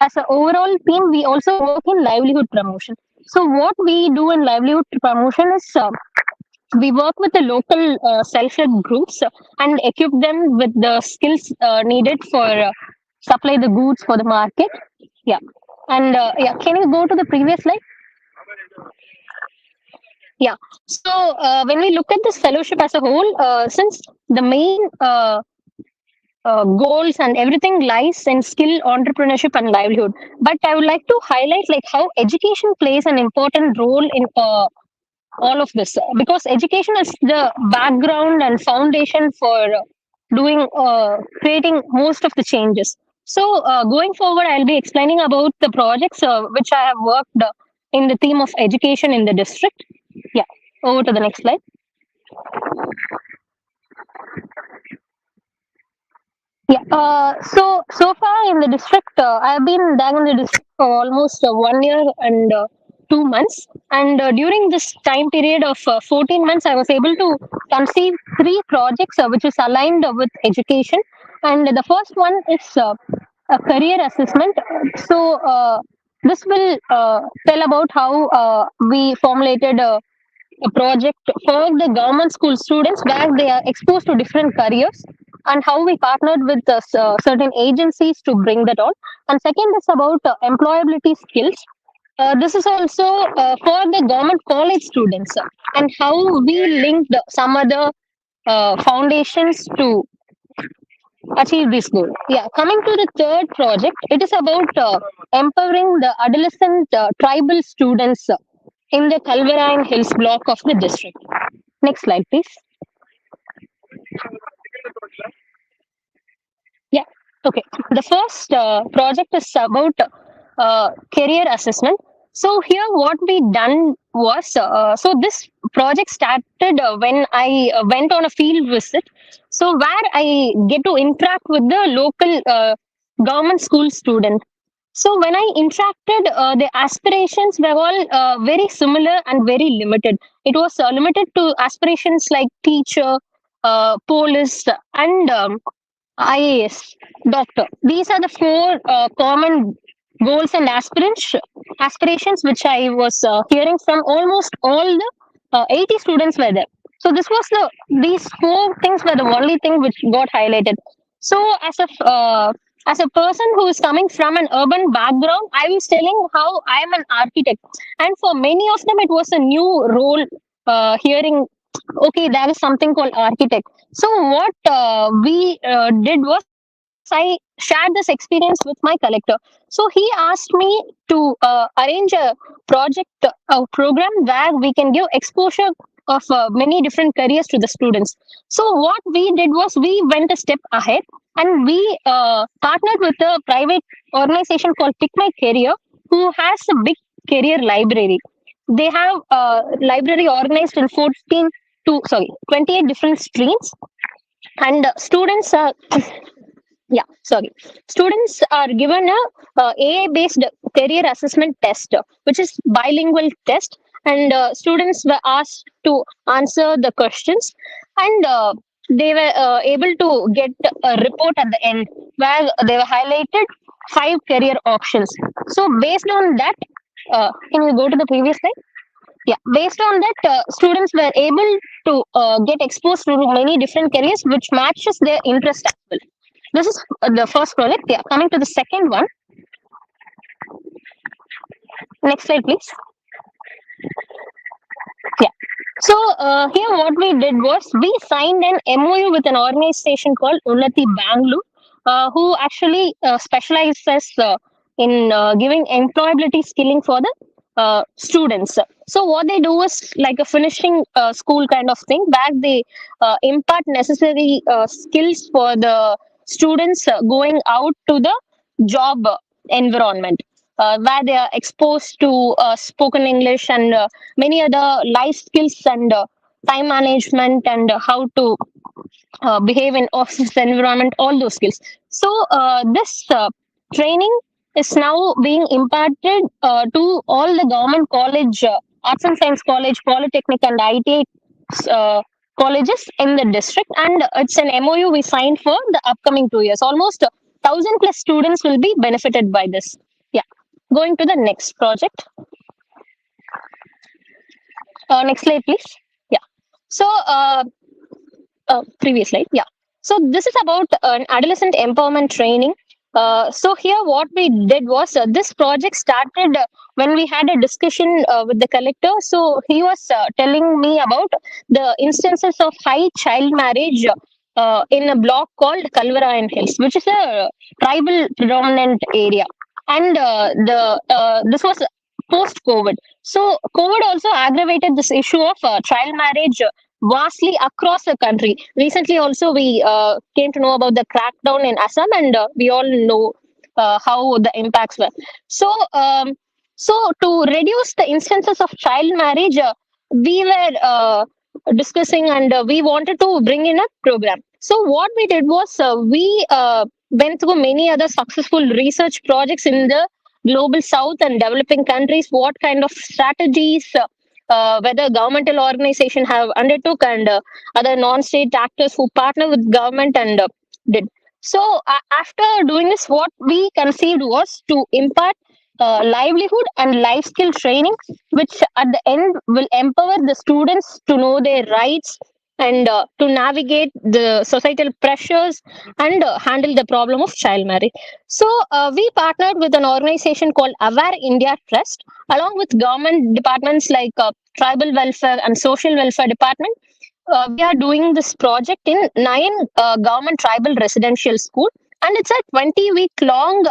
as an overall team, we also work in livelihood promotion. So what we do in livelihood promotion is we work with the local self-help groups and equip them with the skills needed for supply the goods for the market. Yeah. And yeah, can you go to the previous slide? Yeah. So when we look at this fellowship as a whole, since the main goals and everything lies in skill, entrepreneurship, and livelihood, but I would like to highlight like how education plays an important role in all of this, because education is the background and foundation for doing creating most of the changes. So going forward, I'll be explaining about the projects which I have worked in the theme of education in the district. Yeah, over to the next slide. Yeah. So far in the district, I have been back in the district for almost 1 year and 2 months. And during this time period of 14 months, I was able to conceive three projects which is aligned with education. And the first one is a career assessment. So this will tell about how we formulated a project for the government school students where they are exposed to different careers, and how we partnered with certain agencies to bring that on. And second is about employability skills. This is also for the government college students, and how we linked some other foundations to achieve this goal. Yeah, coming to the third project, it is about empowering the adolescent tribal students in the Kalvarine Hills block of the district. Next slide, please. Yeah. Okay. The first project is about career assessment. So here, what we done was so this project started when I went on a field visit. So where I get to interact with the local government school student. So when I interacted, the aspirations were all very similar and very limited. It was limited to aspirations like teacher, police, and IAS, doctor. These are the four common goals and aspirations, which I was hearing from almost all the 80 students were there. So this was these four things were the only thing which got highlighted. So as a person who is coming from an urban background, I was telling how I am an architect, and for many of them, it was a new role. Hearing, okay, there is something called architect. So what we did was I shared this experience with my collector. So he asked me to arrange a project, a program where we can give exposure of many different careers to the students. So what we did was we went a step ahead, and we partnered with a private organization called Pick My Career, who has a big career library. They have a library organized in 28 different streams, and students are yeah, sorry. Students are given a AI based career assessment test, which is bilingual test, and students were asked to answer the questions, and they were able to get a report at the end where they were highlighted five career options. So based on that, can you go to the previous slide? Yeah, based on that, students were able to get exposed to many different careers, which matches their interest as well. This is the first project. Yeah, coming to the second one. Next slide, please. Yeah. So here, what we did was we signed an MOU with an organization called Unnati Bangalore, who actually specializes in giving employability skilling for the students. So what they do is like a finishing school kind of thing, where they impart necessary skills for the students going out to the job environment, where they are exposed to spoken English and many other life skills and time management and how to behave in office environment, all those skills. So this training is now being imparted to all the government college, arts and science college, polytechnic and ITA colleges in the district, and it's an MOU we signed for the upcoming 2 years. Almost 1,000 plus students will be benefited by this. Yeah, going to the next project. Next slide, please. Yeah. So previous slide. Yeah. So this is about an adolescent empowerment training. So here, what we did was this project started when we had a discussion with the collector. So he was telling me about the instances of high child marriage in a block called Kalvarayan Hills, which is a tribal predominant area, and the this was post COVID. So COVID also aggravated this issue of child marriage vastly across the country. Recently, also we came to know about the crackdown in Assam, and we all know how the impacts were. So, so to reduce the instances of child marriage, we were discussing, and we wanted to bring in a program. So, what we did was we went through many other successful research projects in the global south and developing countries. What kind of strategies? Whether governmental organization have undertook, and other non-state actors who partner with government and did. So after doing this, what we conceived was to impart livelihood and life skill training, which at the end will empower the students to know their rights and to navigate the societal pressures and handle the problem of child marriage. So we partnered with an organization called Aware India Trust, along with government departments like tribal welfare and social welfare department. We are doing this project in 9 government tribal residential school, and it's a 20-week long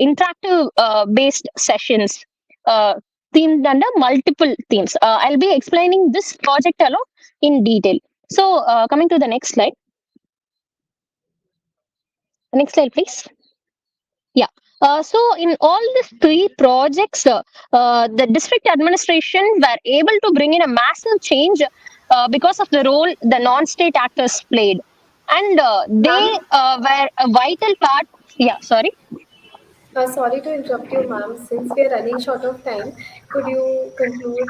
interactive based sessions themed under multiple themes. I'll be explaining this project along in detail. So coming to the next slide. Next slide, please. Yeah. So in all these three projects, the district administration were able to bring in a massive change because of the role the non-state actors played, and Ma'am, they were a vital part. Yeah, sorry. sorry to interrupt you, ma'am. Since we are running short of time, could you conclude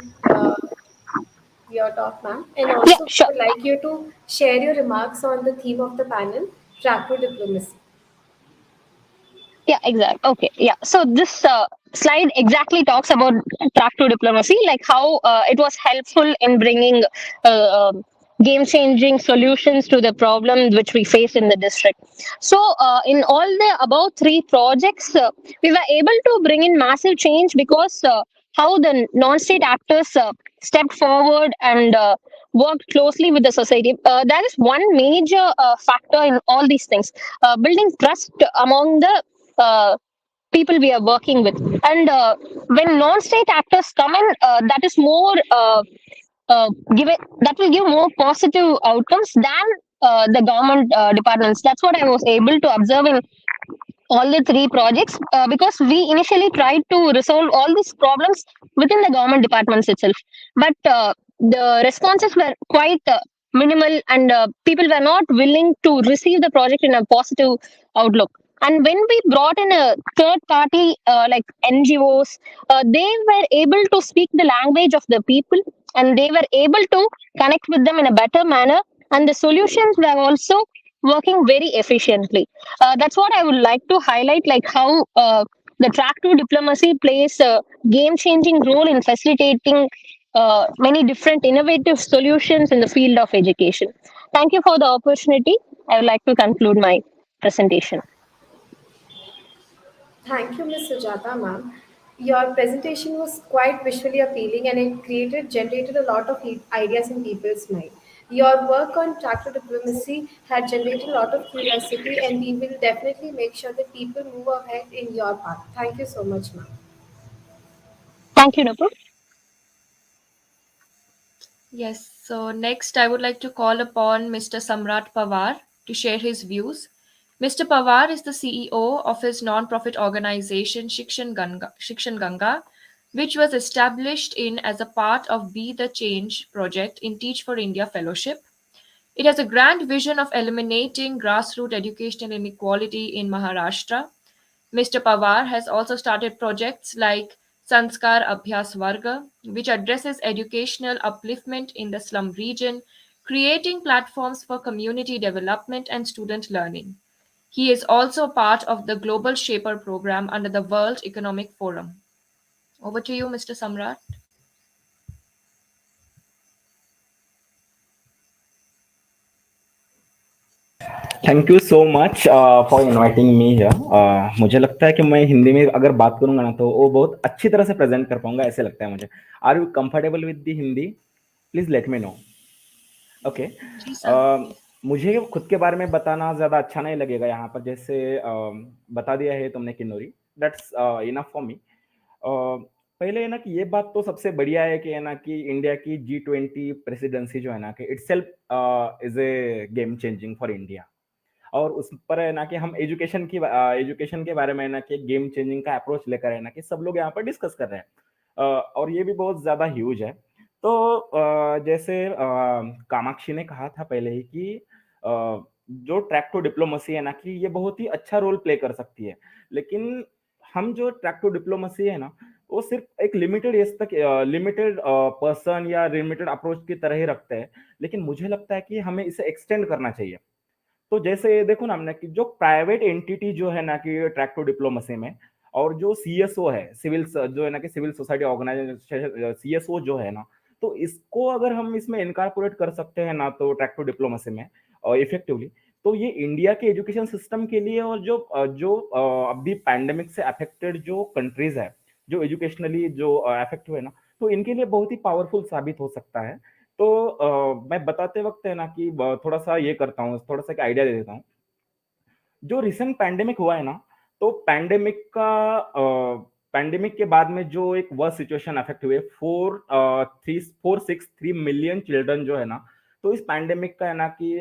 your talk, ma'am? And Yeah, also, we sure. would like you to share your remarks on the theme of the panel, track to diplomacy. Yeah, exactly. Okay, yeah. So this slide exactly talks about track to diplomacy, like how it was helpful in bringing game-changing solutions to the problem which we face in the district. So in all the above three projects, we were able to bring in massive change because how the non-state actors stepped forward and worked closely with the society. There is one major factor in all these things, building trust among the people we are working with. And when non-state actors come in, that is more give it that will give more positive outcomes than the government departments. That's what I was able to observe in all the three projects, because we initially tried to resolve all these problems within the government departments itself, but the responses were quite minimal, and people were not willing to receive the project in a positive outlook. And when we brought in a third party like NGOs, they were able to speak the language of the people, and they were able to connect with them in a better manner, and the solutions were also working very efficiently. That's what I would like to highlight, like how the track to diplomacy plays a game changing role in facilitating many different innovative solutions in the field of education. Thank you for the opportunity. I would like to conclude my presentation. Thank you, Ms. Sujatha, ma'am. Your presentation was quite visually appealing and it generated a lot of ideas in people's mind. Your work on tractor diplomacy had generated a lot of curiosity, and we will definitely make sure that people move ahead in your path. Thank you so much, ma'am. Thank you, Nupur. Yes, so next I would like to call upon Mr. Samrat Pawar to share his views. Mr. Pawar is the CEO of his non-profit organization Skikshanganga, which was established in as a part of Be the Change project in Teach for India Fellowship. It has a grand vision of eliminating grassroots educational inequality in Maharashtra. Mr. Pawar has also started projects like Sanskar Abhyas Varga, which addresses educational upliftment in the slum region, creating platforms for community development and student learning. He is also part of the Global Shaper program under the World Economic Forum. Over to you, Mr. Samrat. Thank you so much for inviting me here. मुझे लगता है कि मैं हिंदी में अगर बात करूंगा ना तो वो बहुत अच्छी तरह से प्रेजेंट कर पाऊंगा, ऐसे लगता है मुझे। Are you comfortable with the Hindi? Please let me know. Okay. जी सर। मुझे खुद के बारे में बताना ज्यादा अच्छा नहीं लगेगा यहाँ पर, जैसे बता दिया है तुमने Kinnauri, that's enough for me. पहले है ना कि ये बात तो सबसे बढ़िया है कि है ना कि इंडिया की G20 प्रेसिडेंसी जो है ना कि itself is a game changing for India. और उस पर है ना कि हम एजुकेशन के बारे में है ना कि गेम चेंजिंग का अप्रोच लेकर है ना कि सब लोग यहाँ पर डिस्कस कर रहे हैं। और ये भी बहुत ज्यादा ह्यूज है। तो जैसे कामाक्षी ने कहा था पहले ही कि जो ट्रैक टू डिप्लोमेसी है ना कि ये बहुत ही अच्छा रोल प्ले कर सकती है, लेकिन हम जो ट्रैक टू डिप्लोमेसी है ना वो सिर्फ एक लिमिटेड एज तक, लिमिटेड पर्सन या लिमिटेड अप्रोच की तरह ही रखते हैं, लेकिन मुझे लगता है कि हमें इसे एक्सटेंड करना चाहिए। तो जैसे देखो ना हमने कि जो प्राइवेट एंटिटी जो है ना कि ट्रैक टू डिप्लोमेसी में, और जो सीएसओ है, सिविल जो है ना कि सिविल सोसाइटी ऑर्गेनाइजेशन सीएसओ जो है ना, तो इसको अगर हम इसमें इनकॉर्पोरेट कर सकते हैं ना तो ट्रैक टू डिप्लोमेसी में और इफेक्टिवली, तो ये इंडिया के एजुकेशन सिस्टम के लिए और जो अभी पैंडेमिक से अफेक्टेड जो कंट्रीज है, जो एजुकेशनली जो अफेक्ट हुए ना, तो इनके लिए बहुत ही पावरफुल साबित हो सकता है। तो मैं बताते वक्त है ना कि थोड़ा सा ये करता हूँ, थोड़ा सा एक आइडिया दे देता हूँ। जो रिसेंट पैंडेमिक हुआ है ना, तो पैंडेमिक के बाद में जो एक वर्स्ट सिचुएशन अफेक्ट हुए, 463 मिलियन चिल्ड्रन जो है ना, तो इस पैंडेमिक का है ना कि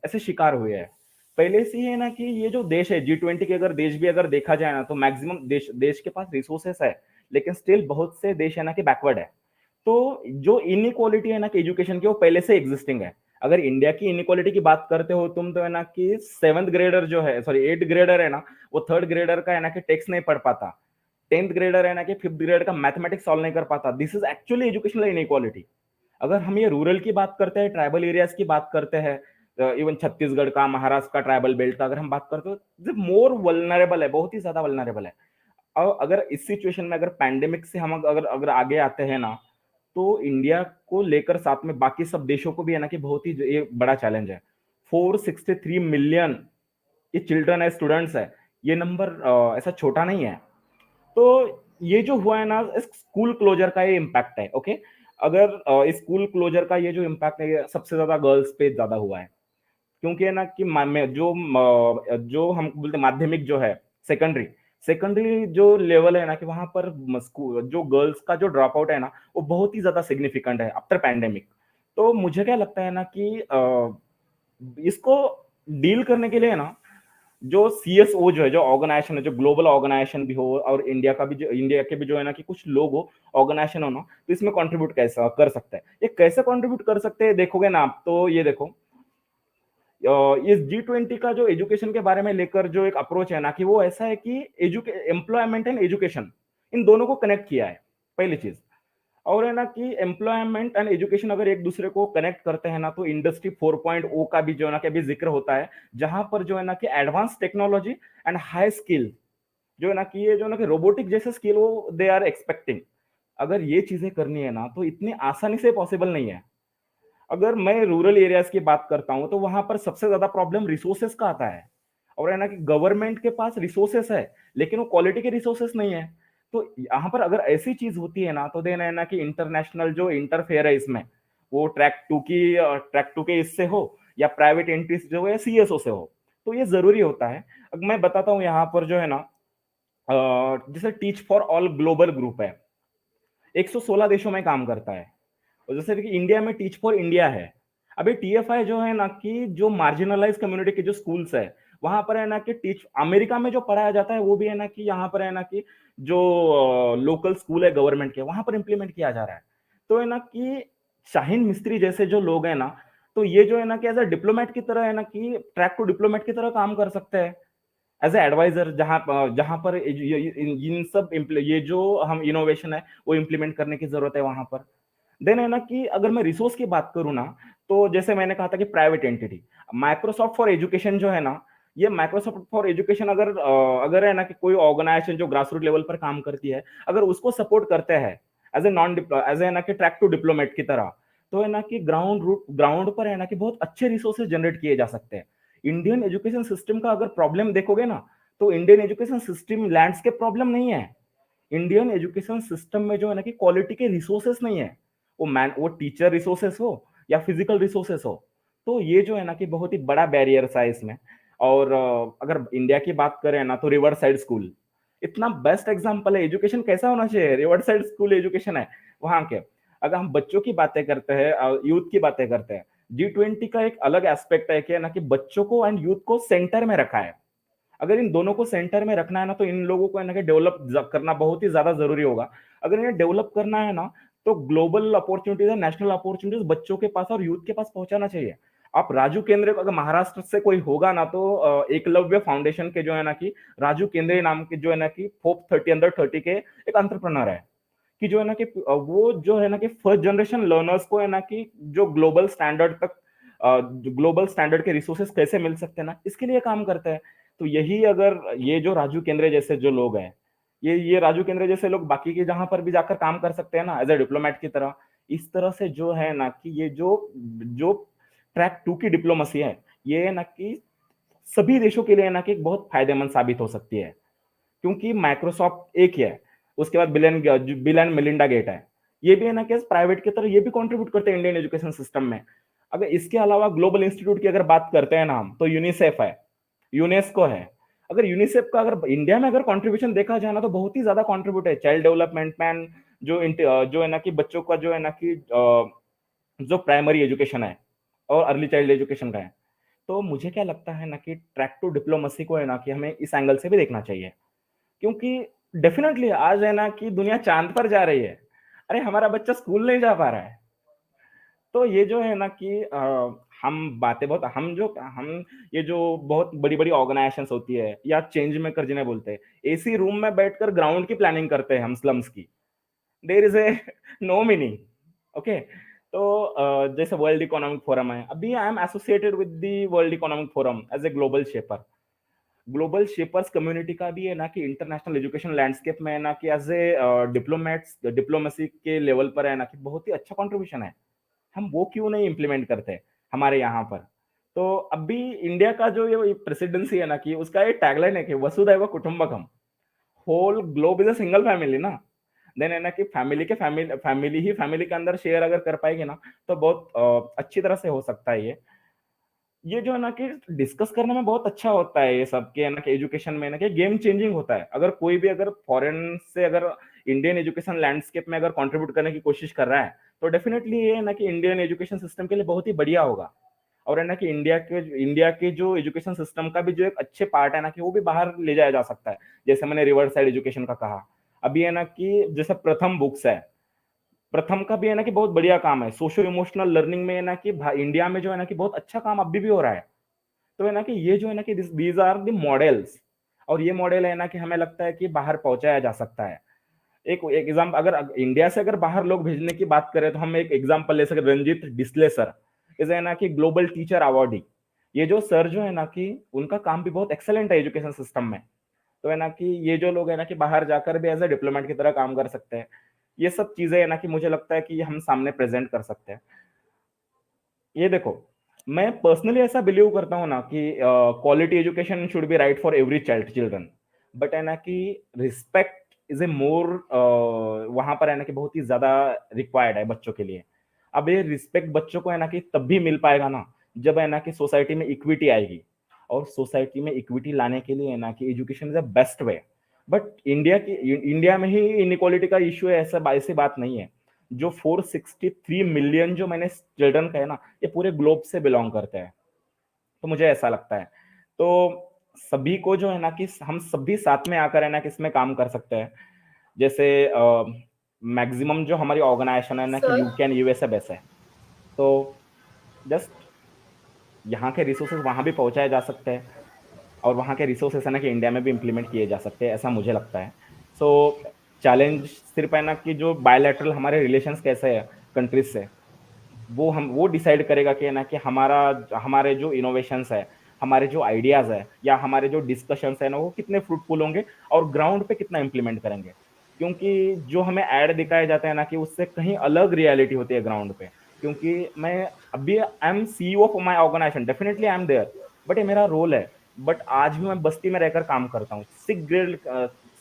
ऐसे शिकार हुए हैं। पहले से ही है ना कि ये जो देश है G20 के अगर देश भी अगर देखा जाए ना, तो मैक्सिमम देश के पास रिसोर्सेस है, लेकिन स्टिल बहुत से देश है ना कि बैकवर्ड है। तो जो इनइक्वालिटी है ना कि एजुकेशन की, वो पहले से एग्जिस्टिंग है। अगर इंडिया की इनइक्वालिटी की बात करते हो तुम, तो है ना कि 7th ग्रेडर जो है, सॉरी 8th ग्रेडर है ना, वो 3rd ग्रेडर का है ना कि टेक्स्ट नहीं पढ़ पाता। 10th ग्रेडर है ना कि 5th ग्रेड का मैथमेटिक्स सॉल्व नहीं कर पाता। This is actually educational inequality. अगर हम ये रूरल की बात करते हैं, ट्राइबल एरियाज की बात करते हैं, इवन छत्तीसगढ़ का, महाराष्ट्र का ट्राइबल बेल्ट का अगर हम बात करते हो, मोर वल्नरेबल है, बहुत ही ज्यादा वल्नरेबल है। और अगर इस सिचुएशन में अगर पैंडेमिक से हम अगर अगर आगे आते हैं ना, तो इंडिया को लेकर साथ में बाकी सब देशों को भी है ना कि बहुत ही ये बड़ा चैलेंज है। 463 मिलियन ये चिल्ड्रन है, स्टूडेंट्स है, ये नंबर ऐसा छोटा नहीं है। तो ये जो हुआ है ना, इस स्कूल क्लोजर का ये इम्पैक्ट है। ओके, अगर इस स्कूल क्लोजर का ये जो इम्पैक्ट है, ये सबसे ज्यादा गर्ल्स पे ज्यादा हुआ है, क्योंकि है ना कि जो हम बोलते माध्यमिक जो है, सेकेंडरी सेकेंडरी जो लेवल है ना कि वहां पर जो गर्ल्स का जो ड्रॉप आउट है ना, वो बहुत ही ज्यादा सिग्निफिकेंट है आफ्टर पैंडेमिक। तो मुझे क्या लगता है ना कि इसको डील करने के लिए ना, जो सीएसओ जो है, जो ऑर्गेनाइजेशन है, जो ग्लोबल ऑर्गेनाइजेशन भी हो, और इंडिया का भी, जो इंडिया के भी जो है ना कि कुछ लोग हो, ऑर्गेनाइजेशन हो ना, तो इसमें कंट्रीब्यूट कैसा कर सकता है, ये कैसे कंट्रीब्यूट कर सकते हैं, देखोगे ना आप तो ये देखो, इस G20 का जो एजुकेशन के बारे में लेकर जो एक अप्रोच है ना, कि वो ऐसा है कि एम्प्लॉयमेंट एंड एजुकेशन, इन दोनों को कनेक्ट किया है, पहली चीज। और है ना कि एम्प्लॉयमेंट एंड एजुकेशन अगर एक दूसरे को कनेक्ट करते हैं ना, तो इंडस्ट्री 4.0 का भी जो है ना कि अभी जिक्र होता है, जहां पर जो है ना कि advance technology and high skill, जो है ना कि ये जो है ना कि रोबोटिक जैसे स्किल वो दे आर एक्सपेक्टिंग। अगर ये चीजें करनी है ना, तो इतनी आसानी से पॉसिबल नहीं है। अगर मैं रूरल एरियाज की बात करता हूं, तो वहां पर सबसे ज्यादा प्रॉब्लम रिसोर्सेस का आता है। और है ना कि गवर्नमेंट के पास रिसोर्सेस है, लेकिन वो क्वालिटी के रिसोर्सेस नहीं है। तो यहाँ पर अगर ऐसी चीज होती है ना, तो देना है ना कि इंटरनेशनल जो इंटरफेयर है इसमें, वो ट्रैक टू के इससे हो, या प्राइवेट एंट्रीज जो है सीएसओ से हो, तो ये जरूरी होता है। अब मैं बताता हूँ यहाँ पर जो है ना, जैसे teach for all global group है, 116 देशों में काम करता है। और जैसे कि इंडिया में टीच फॉर इंडिया है। अभी टीएफआई जो है ना कि जो मार्जिनलाइज कम्युनिटी के जो स्कूल्स है, वहां पर है ना कि टीच अमेरिका में जो पढ़ाया जाता है, वो भी है ना कि यहाँ पर है ना कि जो लोकल स्कूल है गवर्नमेंट के, वहां पर इंप्लीमेंट किया जा रहा है। तो है ना कि शाहीन मिस्त्री जैसे जो लोग हैं ना, तो ये जो है ना कि एज अ डिप्लोमेट की तरह है ना कि ट्रैक टू डिप्लोमेट की तरह काम कर सकते हैं, एज ए एडवाइजर, जहां पर इन सब ये जो हम इनोवेशन है वो इम्प्लीमेंट करने की जरूरत है वहां पर। देन है ना कि अगर मैं रिसोर्स की बात करूँ ना, तो जैसे मैंने कहा था कि private entity, Microsoft for education जो है ना, ये माइक्रोसॉफ्ट फॉर एजुकेशन अगर है ना कि कोई ऑर्गेनाइजेशन जो ग्रास रूट लेवल पर काम करती है, अगर उसको सपोर्ट करते हैं एज ए ना कि ट्रैक टू डिप्लोमेट की तरह, तो है ना कि ग्राउंड पर है ना कि बहुत अच्छे रिसोर्सेज जनरेट किए जा सकते हैं। इंडियन एजुकेशन सिस्टम का अगर प्रॉब्लम देखोगे ना, तो Indian education system landscape problem नहीं है। इंडियन एजुकेशन सिस्टम में जो है ना कि क्वालिटी के रिसोर्सेस नहीं है, वो टीचर रिसोर्सेस हो या फिजिकल रिसोर्सेस हो। तो ये जो है ना कि बहुत ही बड़ा बैरियर है इसमें। और अगर इंडिया की बात करें ना, तो रिवर साइड स्कूल इतना बेस्ट एग्जांपल है। एजुकेशन कैसा होना चाहिए, रिवर साइड स्कूल एजुकेशन है वहां के। अगर हम बच्चों की बातें करते हैं, यूथ की बातें करते हैं, G20 का एक अलग एस्पेक्ट है कि ना कि बच्चों को एंड यूथ को सेंटर में रखा है। अगर इन दोनों को सेंटर में रखना है ना, तो इन लोगों को है ना कि डेवलप करना बहुत ही ज्यादा जरूरी होगा। अगर इन्हें डेवलप करना है ना, तो ग्लोबल अपॉर्चुनिटीज है, नेशनल अपॉर्चुनिटीज बच्चों के पास और यूथ के पास पहुंचाना चाहिए। आप राजू केंद्रे को, अगर महाराष्ट्र से कोई होगा ना, तो एकलव्य फाउंडेशन के जो है ना कि राजू केंद्रे नाम के जो है ना कि होप 30 के एक एंटरप्रेन्योर है, कि जो है ना कि वो जो है ना कि फर्स्ट जनरेशन लर्नर्स को है ना कि जो ग्लोबल स्टैंडर्ड के रिसोर्सेस कैसे मिल सकते हैं ना, इसके लिए काम करते हैं। तो यही अगर ये जो राजू केंद्रे जैसे जो लोग हैं, ये राजू केंद्रे जैसे लोग बाकी के जहां पर भी जाकर काम कर सकते हैं ना, एज ए डिप्लोमेट की तरह, इस तरह से जो है ना कि ये जो जो ट्रैक टू की डिप्लोमेसी है, ये है ना कि सभी देशों के लिए ना कि बहुत फायदेमंद साबित हो सकती है। क्योंकि माइक्रोसॉफ्ट एक ही है, उसके बाद बिल एंड मिलिंडा गेट है, ये भी है ना कि प्राइवेट की तरह ये भी कंट्रीब्यूट करते हैं इंडियन एजुकेशन सिस्टम में। अगर इसके अलावा ग्लोबल इंस्टीट्यूट की अगर बात करते हैं ना हम, तो यूनिसेफ है, यूनेस्को है। अगर यूनिसेफ का अगर इंडिया में अगर कंट्रीब्यूशन देखा जाए ना, तो बहुत ही ज्यादा कंट्रीब्यूट है चाइल्ड डेवलपमेंट में, जो है ना कि बच्चों का जो है ना कि जो प्राइमरी एजुकेशन है और अर्ली चाइल्ड एजुकेशन का है। तो मुझे क्या लगता है ना कि ट्रैक टू डिप्लोमेसी को है ना कि हमें इस एंगल से भी देखना चाहिए। क्योंकि डेफिनेटली आज है ना कि दुनिया चांद पर जा रही है, अरे हमारा बच्चा स्कूल नहीं जा पा रहा है। तो ये जो है ना कि हम बातें बहुत हम ये जो बहुत बड़ी बड़ी ऑर्गेनाइजेशंस होती है, या चेंज मेकर जिन्हें बोलते हैं, एसी रूम में बैठकर ग्राउंड की प्लानिंग करते हैं हम स्लम्स की, there is a no meaning. Okay, तो जैसे वर्ल्ड इकोनॉमिक फोरम है, अभी I am associated with the World Economic Forum as a global shaper. Global shapers community का भी है ना कि इंटरनेशनल एजुकेशन लैंडस्केप में है ना कि एज ए डिप्लोमेट्स डिप्लोमेसी के लेवल पर है ना कि बहुत ही अच्छा कंट्रीब्यूशन है। हम वो क्यों नहीं इम्प्लीमेंट करते हमारे यहाँ पर। तो अभी इंडिया का जो ये प्रेसिडेंसी है ना कि उसका ये टैगलाइन है कि वसुधैव कुटुंबकम, whole globe is a single family ना। देन है ना कि फैमिली ही फैमिली के अंदर शेयर अगर कर पाएगी ना, तो बहुत अच्छी तरह से हो सकता है ये जो है ना कि डिस्कस करने में बहुत अच्छा होता है ये सब के है ना कि एजुकेशन में ना कि गेम चेंजिंग होता है। अगर कोई भी अगर फॉरेन से अगर इंडियन एजुकेशन लैंडस्केप में अगर कंट्रीब्यूट करने की कोशिश कर रहा है, तो डेफिनेटली ये है ना कि इंडियन एजुकेशन सिस्टम के लिए बहुत ही बढ़िया होगा। और है ना कि इंडिया के जो एजुकेशन सिस्टम का भी जो एक अच्छे पार्ट है ना कि वो भी बाहर ले जाया जा सकता है। जैसे मैंने रिवर्स साइड एजुकेशन का कहा, अभी है ना कि जैसे प्रथम बुक्स है, प्रथम का भी है ना कि बहुत बढ़िया काम है सोशो इमोशनल लर्निंग में है ना कि इंडिया में जो है ना कि बहुत अच्छा काम अभी भी हो रहा है। तो है ना कि ये जो है ना कि दीज आर द मॉडल्स, और ये मॉडल है ना कि हमें लगता है कि बाहर पहुंचाया जा सकता है। एक एग्जाम्पल, अगर इंडिया से अगर बाहर लोग भेजने की बात करें तो हम एक एग्जाम्पल ले सकते, रंजीत डिस्ले सर इज है ना कि ग्लोबल टीचर अवार्डी। ये जो सर जो है ना कि उनका काम भी बहुत एक्सेलेंट है एजुकेशन सिस्टम में। तो है ना कि ये जो लोग है ना कि बाहर जाकर भी एज ए डिप्लोमेट की तरह काम कर सकते हैं। ये सब चीजें है ना कि मुझे लगता है कि हम सामने प्रेजेंट कर सकते हैं। ये देखो, मैं पर्सनली ऐसा बिलीव करता हूँ ना कि quality education should be right for every children, but है ना कि रिस्पेक्ट इज ए मोर, वहां पर है ना कि बहुत ही ज्यादा रिक्वायर्ड है बच्चों के लिए। अब ये रिस्पेक्ट बच्चों को है ना कि तब भी मिल पाएगा ना जब है ना कि सोसाइटी में इक्विटी आएगी। और सोसाइटी में इक्विटी लाने के लिए है ना कि education is the best way. But India में ही इनइक्वालिटी का इश्यू है, ऐसा ऐसी बात नहीं है। जो 463 मिलियन जो मैंने चिल्ड्रन कहे ना, ये पूरे ग्लोब से बिलोंग करते हैं। तो मुझे ऐसा लगता है, तो सभी को जो है ना कि हम सभी साथ में आकर है ना कि इसमें काम कर सकते हैं। जैसे मैक्सिमम जो हमारी ऑर्गेनाइजेशन है ना कि sir, UK and USA base है, तो जस्ट यहाँ के रिसोर्सेज वहां भी पहुंचाए जा सकते हैं, और वहाँ के रिसोर्सेस है ना कि इंडिया में भी इम्प्लीमेंट किए जा सकते हैं, ऐसा मुझे लगता है। सो चैलेंज सिर्फ है ना कि जो बायलैटरल हमारे रिलेशंस कैसे है कंट्रीज से, वो डिसाइड करेगा कि है ना कि हमारे जो इनोवेशंस है, हमारे जो आइडियाज है, या हमारे जो डिस्कशंस है ना वो कितने फ्रूटफुल होंगे और ग्राउंड पे कितना इंप्लीमेंट करेंगे। क्योंकि जो हमें ऐड दिखाए जाते हैं ना कि उससे कहीं अलग रियलिटी होती है ग्राउंड पे। क्योंकि मैं अभी I am CEO of my organisation, definitely I am there, but ये मेरा रोल है। बट आज भी मैं बस्ती में रहकर काम करता हूँ।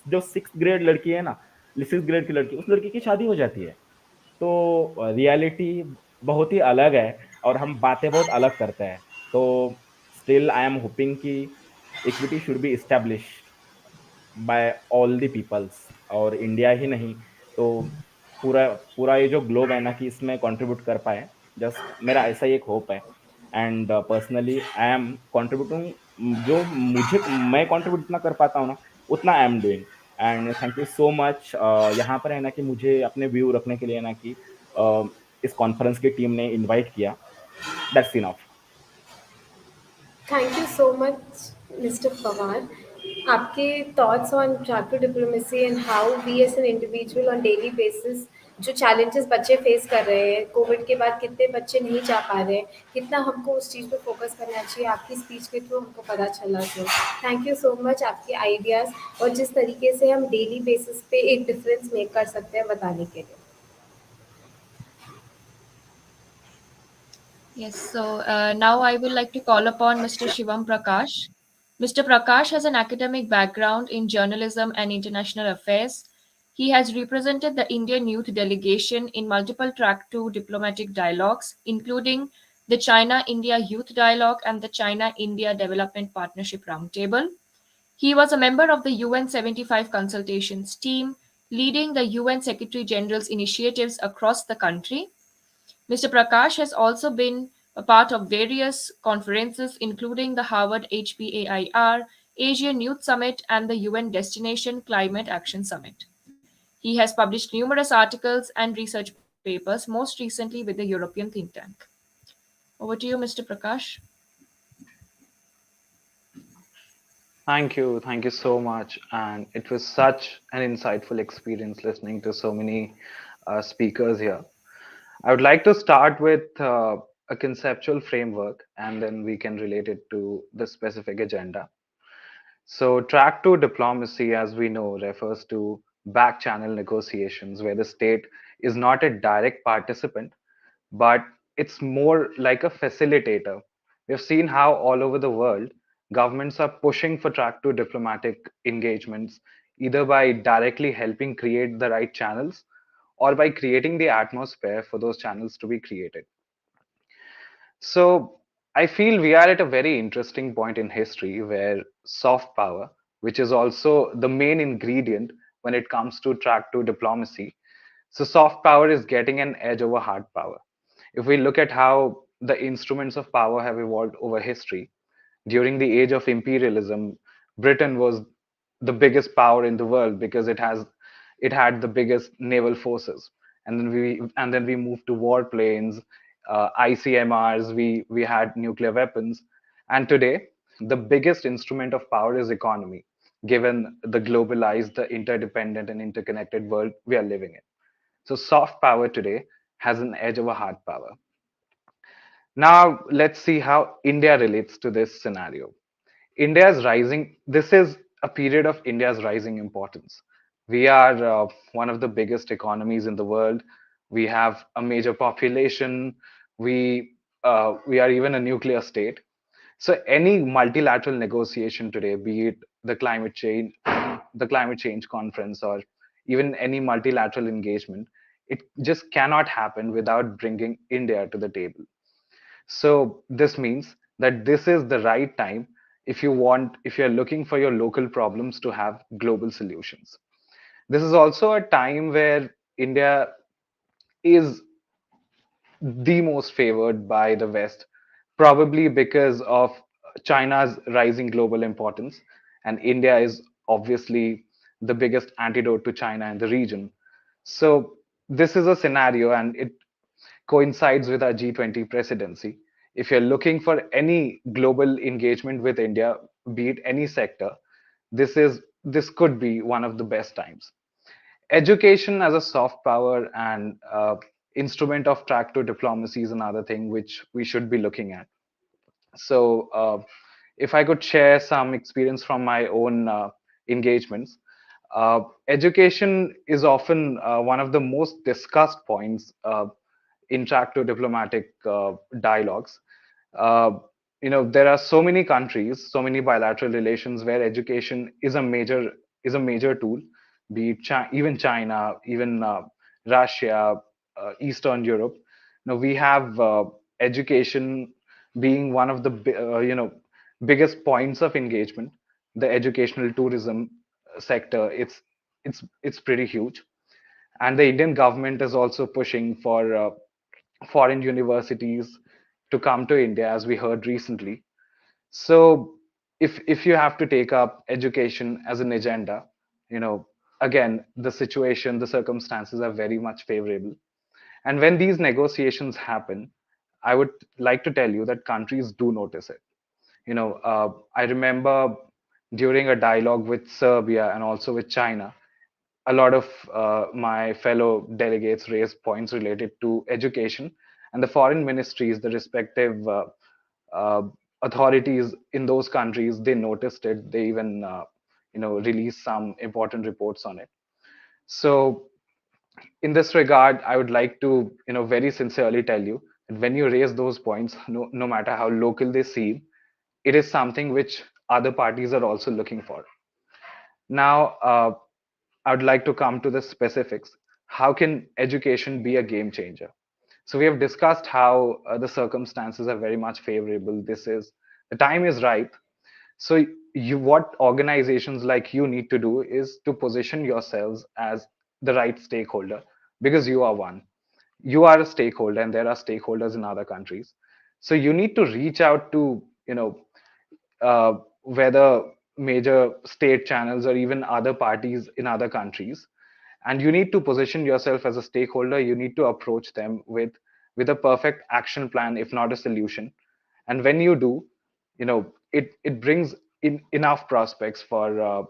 जो 6th ग्रेड लड़की है ना, 6th ग्रेड की लड़की, उस लड़की की शादी हो जाती है। तो रियलिटी बहुत ही अलग है, और हम बातें बहुत अलग करते हैं। तो स्टिल आई एम होपिंग कि equity should be established by all the peoples, और इंडिया ही नहीं तो पूरा पूरा ये जो ग्लोब है ना कि इसमें कंट्रीब्यूट कर पाए। जस्ट मेरा ऐसा ही एक होप है। And personally I am contributing, जो मुझे मैं कंट्रीब्यूट इतना कर पाता हूँ ना, उतना I am doing. And thank you so much यहाँ पर है ना कि मुझे अपने व्यू रखने के लिए ना कि इस कॉन्फ्रेंस की टीम ने इनवाइट किया। That's enough. Thank you so much mister Pawar. आपके thoughts on track two diplomacy and how we as an individual on daily basis जो चैलेंजेस बच्चे फेस कर रहे हैं, कोविड के बाद कितने बच्चे नहीं जा पा रहे हैं, कितना हमको उस चीज़ पे फोकस करना चाहिए, आपकी स्पीच के थ्रू हमको पता चला। So thank you so much आपके आइडियाज़ और जिस तरीके से हम डेली बेसिस पे एक डिफरेंस मेक कर सकते हैं बताने के लिए। Yes, so now I would like to call upon Mr. Shivam Prakash. Mr. Prakash has an academic background in journalism and international affairs. He has represented the Indian youth delegation in multiple track 2 diplomatic dialogues, including the China India Youth Dialogue and the China India Development Partnership Roundtable. He was a member of the UN 75 consultations team, leading the UN Secretary General's initiatives across the country. Mr. Prakash has also been a part of various conferences, including the Harvard HPAIR, Asian Youth Summit, and the UN Destination Climate Action Summit. He has published numerous articles and research papers, most recently with the European think tank. Over to you, Mr. Prakash. Thank you so much. And it was such an insightful experience listening to so many speakers here. I would like to start with a conceptual framework and then we can relate it to the specific agenda. So, track two diplomacy, as we know, refers to back channel negotiations where the state is not a direct participant, but it's more like a facilitator. We've seen how all over the world governments are pushing for track two diplomatic engagements, either by directly helping create the right channels or by creating the atmosphere for those channels to be created. So I feel we are at a very interesting point in history where soft power, which is also the main ingredient when it comes to track to diplomacy, so soft power is getting an edge over hard power. If we look at how the instruments of power have evolved over history, during the age of imperialism, Britain was the biggest power in the world because it had the biggest naval forces. And then we moved to warplanes, ICMRs. We had nuclear weapons, and today the biggest instrument of power is economy, given the globalized, the interdependent, and interconnected world we are living in. So soft power today has an edge over hard power. Now let's see how India relates to this scenario. India's rising, this is a period of India's rising importance. We are one of the biggest economies in the world. We have a major population. We are even a nuclear state. So any multilateral negotiation today, be it the climate change conference, or even any multilateral engagement, it just cannot happen without bringing India to the table. So this means that this is the right time if you're looking for your local problems to have global solutions. This is also a time where India is the most favored by the West, probably because of China's rising global importance, and India is obviously the biggest antidote to China in the region. So this is a scenario, and it coincides with our G20 presidency. If you're looking for any global engagement with India, be it any sector, this could be one of the best times. Education as a soft power and instrument of track to diplomacy is another thing which we should be looking at. So, if I could share some experience from my own engagements, education is often one of the most discussed points in track to diplomatic dialogues. Uh, there are so many countries, so many bilateral relations where education is a major tool. Be it even China, even Russia, Eastern Europe. Now we have education being one of the biggest points of engagement. The educational tourism sector, it's pretty huge, and the Indian government is also pushing for foreign universities to come to India, as we heard recently. So, if you have to take up education as an agenda, you know, again, the situation, the circumstances are very much favorable. And when these negotiations happen, I would like to tell you that countries do notice it. I remember during a dialogue with Serbia and also with China, a lot of my fellow delegates raised points related to education, and the foreign ministries, the respective uh, authorities in those countries, they noticed it. They even released some important reports on it. So in this regard, I would like to very sincerely tell you that when you raise those points, no matter how local they seem, it is something which other parties are also looking for. Now, I would like to come to the specifics. How can education be a game changer? So we have discussed how the circumstances are very much favorable. The time is ripe. So what organizations like you need to do is to position yourselves as the right stakeholder, because you are one. You are a stakeholder, and there are stakeholders in other countries. So you need to reach out to whether major state channels or even other parties in other countries, and you need to position yourself as a stakeholder. You need to approach them with a perfect action plan, if not a solution. And when you do, it brings in enough prospects for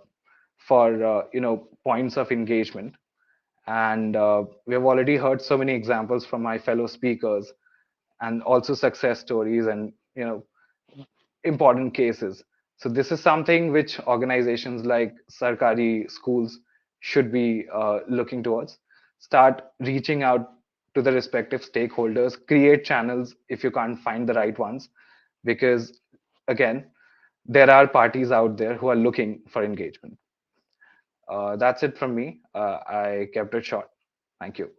points of engagement. And we have already heard so many examples from my fellow speakers, and also success stories, and important cases. So this is something which organizations like Sarkari schools should be looking towards. Start reaching out to the respective stakeholders, create channels if you can't find the right ones, because again, there are parties out there who are looking for engagement. That's it from me. I kept it short. Thank you.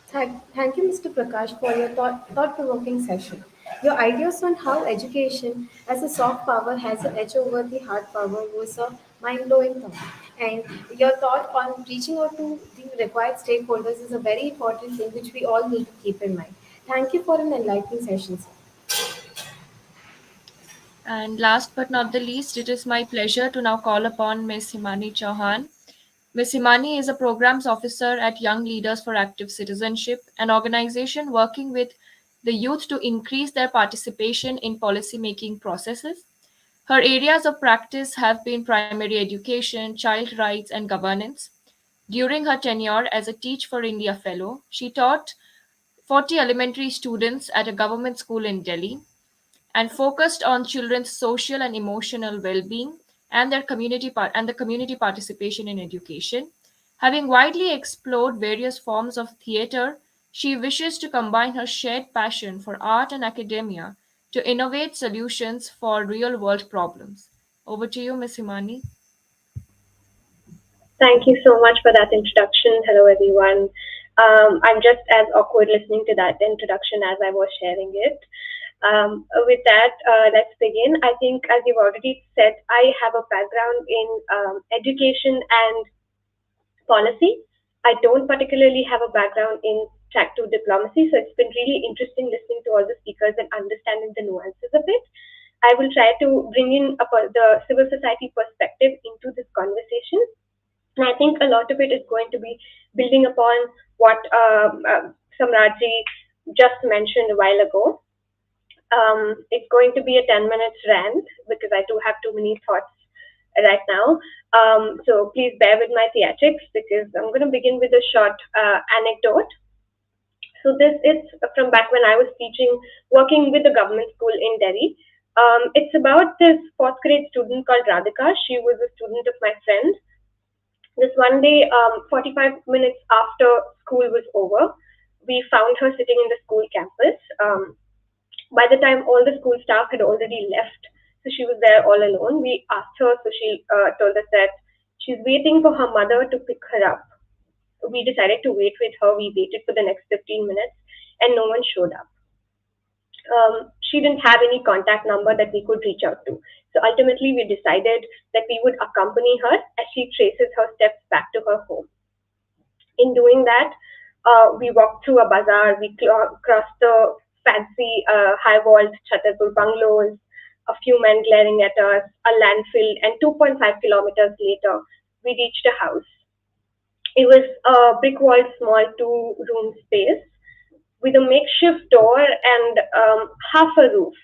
Thank you, Mr. Prakash, for your thought-provoking session. Your ideas on how education as a soft power has an edge over the hard power was a mind-blowing thought. And your thought on reaching out to the required stakeholders is a very important thing which we all need to keep in mind. Thank you for an enlightening session, sir. And last but not the least, it is my pleasure to now call upon Ms. Himani Chouhan. Ms. Himani is a programs officer at Young Leaders for Active Citizenship, an organization working with the youth to increase their participation in policy making processes. Her areas of practice have been primary education, child rights, and governance. During her tenure as a Teach for India Fellow, she taught 40 elementary students at a government school in Delhi and focused on children's social and emotional well-being and the community participation in education. Having widely explored various forms of theatre, she wishes to combine her shared passion for art and academia to innovate solutions for real-world problems. Over to you, Ms. Himani. Thank you so much for that introduction. Hello, everyone. I'm just as awkward listening to that introduction as I was sharing it. With that, let's begin. I think, as you've already said, I have a background in education and policy. I don't particularly have a background in track two diplomacy, so it's been really interesting listening to all the speakers and understanding the nuances of it. I will try to bring in the civil society perspective into this conversation. And I think a lot of it is going to be building upon what Samratji just mentioned a while ago. It's going to be a 10 minutes rant because I do have too many thoughts right now. So please bear with my theatrics because I'm going to begin with a short anecdote. So this is from back when I was teaching, working with a government school in Delhi. It's about this fourth grade student called Radhika. She was a student of my friend. This one day, 45 minutes after school was over, we found her sitting in the school campus. By the time all the school staff had already left, so she was there all alone. We asked her, so she told us that she's waiting for her mother to pick her up. We decided to wait with her. We waited for the next 15 minutes and no one showed up. She didn't have any contact number that we could reach out to. So ultimately, we decided that we would accompany her as she traces her steps back to her home. In doing that, we walked through a bazaar, we crossed the fancy high-walled Chhatarpur bungalows, a few men glaring at us, a landfill, and 2.5 kilometers later, we reached a house. It was a brick-walled small two-room space with a makeshift door and half a roof.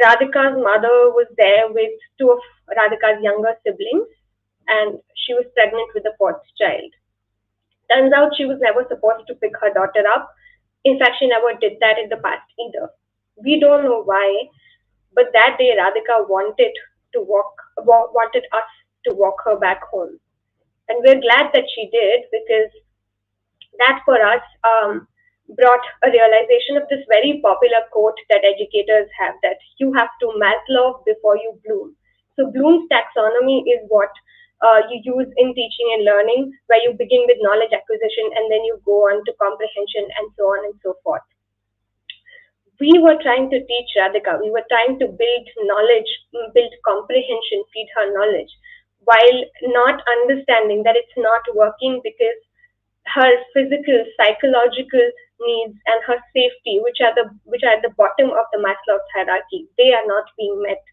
Radhika's mother was there with two of Radhika's younger siblings, and she was pregnant with the fourth child. Turns out she was never supposed to pick her daughter up. In fact, she never did that in the past either. We don't know why, but that day Radhika wanted us to walk her back home. And we're glad that she did because that for us brought a realization of this very popular quote that educators have that you have to Maslow before you bloom. So Bloom's taxonomy is what you use in teaching and learning, where you begin with knowledge acquisition and then you go on to comprehension and so on and so forth. We were trying to teach Radhika, we were trying to build knowledge, build comprehension, feed her knowledge, while not understanding that it's not working because her physical, psychological needs and her safety, which are at the bottom of the Maslow's hierarchy, they are not being met.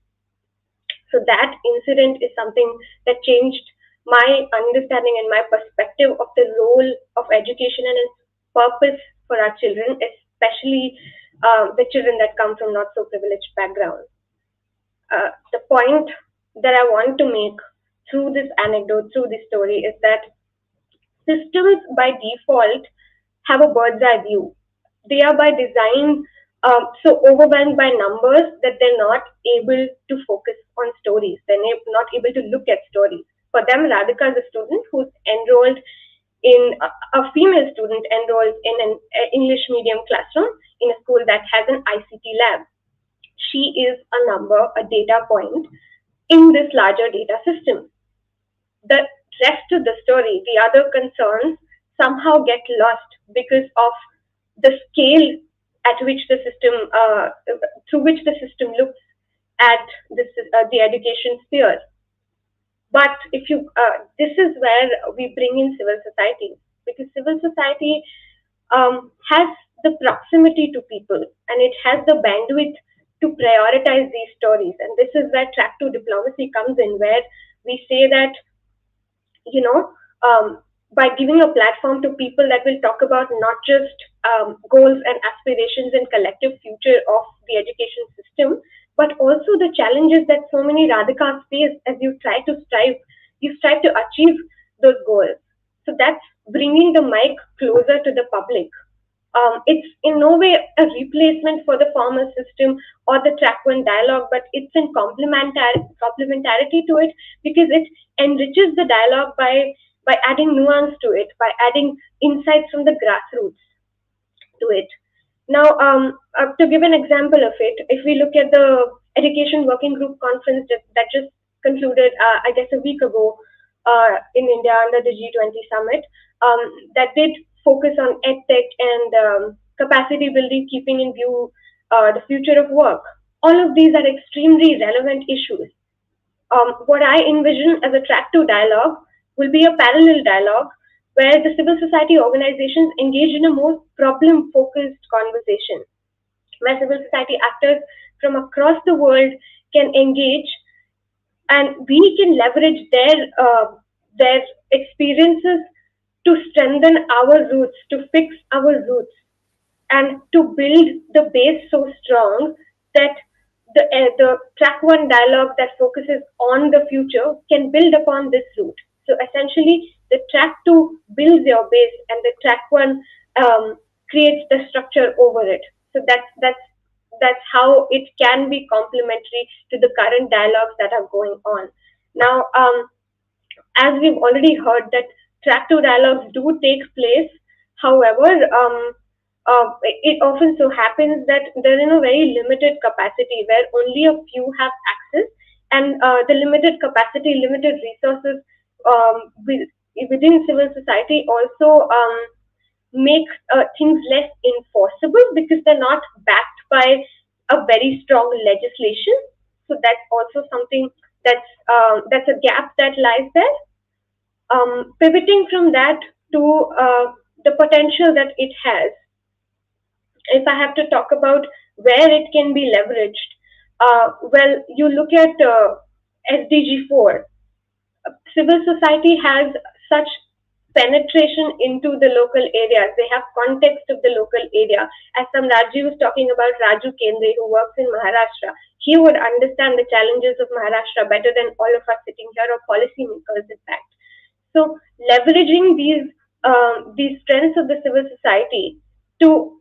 So that incident is something that changed my understanding and my perspective of the role of education and its purpose for our children, especially the children that come from not so privileged backgrounds. The point that I want to make through this anecdote, through this story, is that systems by default have a bird's eye view. They are by design so overwhelmed by numbers that they're not able to focus on stories. They're not able to look at stories. For them, Radhika is a student who's enrolled in a female student enrolled in an English medium classroom in a school that has an ICT lab. She is a number, a data point in this larger data system. The rest of the story, the other concerns, somehow get lost because of the scale at which the system, through which the system looks at this, the education sphere. But if you, this is where we bring in civil society, because civil society has the proximity to people and it has the bandwidth to prioritize these stories. And this is where track to diplomacy comes in, where we say that, you know, by giving a platform to people that will talk about not just goals and aspirations and collective future of the education system, but also the challenges that so many Radhikas face as you strive to achieve those goals. So that's bringing the mic closer to the public. It's in no way a replacement for the formal system or the track one dialogue, but it's in complementarity to it, because it enriches the dialogue by adding nuance to it, by adding insights from the grassroots to it. Now, to give an example of it, if we look at the Education Working Group conference that just concluded, I guess, a week ago in India under the G20 summit, that did focus on edtech and capacity building, keeping in view the future of work. All of these are extremely relevant issues. What I envision as a track two dialogue will be a parallel dialogue where the civil society organizations engage in a more problem focused conversation, where civil society actors from across the world can engage and we can leverage their experiences to strengthen our roots, to fix our roots, and to build the base so strong that the track one dialogue that focuses on the future can build upon this root. So essentially, the track two builds your base, and the track one creates the structure over it. So that's how it can be complementary to the current dialogues that are going on. Now, as we've already heard, that track two dialogues do take place. However, it often so happens that they're in a very limited capacity where only a few have access, and the limited capacity, limited resources within civil society also make things less enforceable because they're not backed by a very strong legislation. So that's also something that's a gap that lies there. Pivoting from that to the potential that it has, if I have to talk about where it can be leveraged, well, you look at SDG 4. Civil society has such penetration into the local areas. They have context of the local area. As Samrat was talking about Raju Kendre, who works in Maharashtra, he would understand the challenges of Maharashtra better than all of us sitting here, or policymakers, in fact. So leveraging these strengths of the civil society to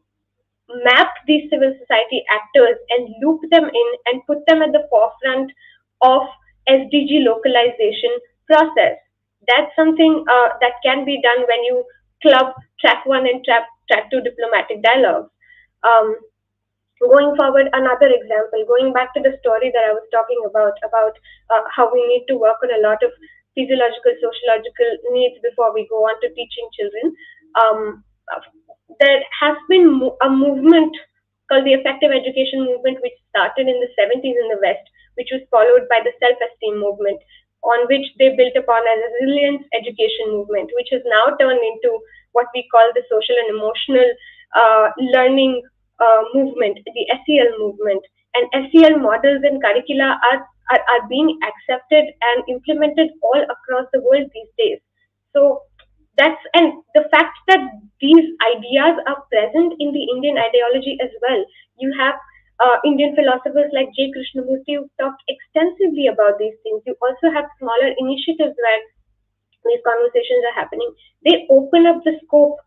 map these civil society actors and loop them in and put them at the forefront of SDG localization process. That's something that can be done when you club track one and track two diplomatic dialogues. Going forward, another example, going back to the story that I was talking about how we need to work on a lot of physiological, sociological needs before we go on to teaching children. There has been a movement called the effective education movement, which started in the 70s in the West, which was followed by the self-esteem movement, on which they built upon a resilience education movement, which has now turned into what we call the social and emotional learning movement, the SEL movement. And SEL models and curricula are being accepted and implemented all across the world these days. So and the fact that these ideas are present in the Indian ideology as well. You have Indian philosophers like J. Krishnamurti who talked extensively about these things. You also have smaller initiatives where these conversations are happening. They open up the scope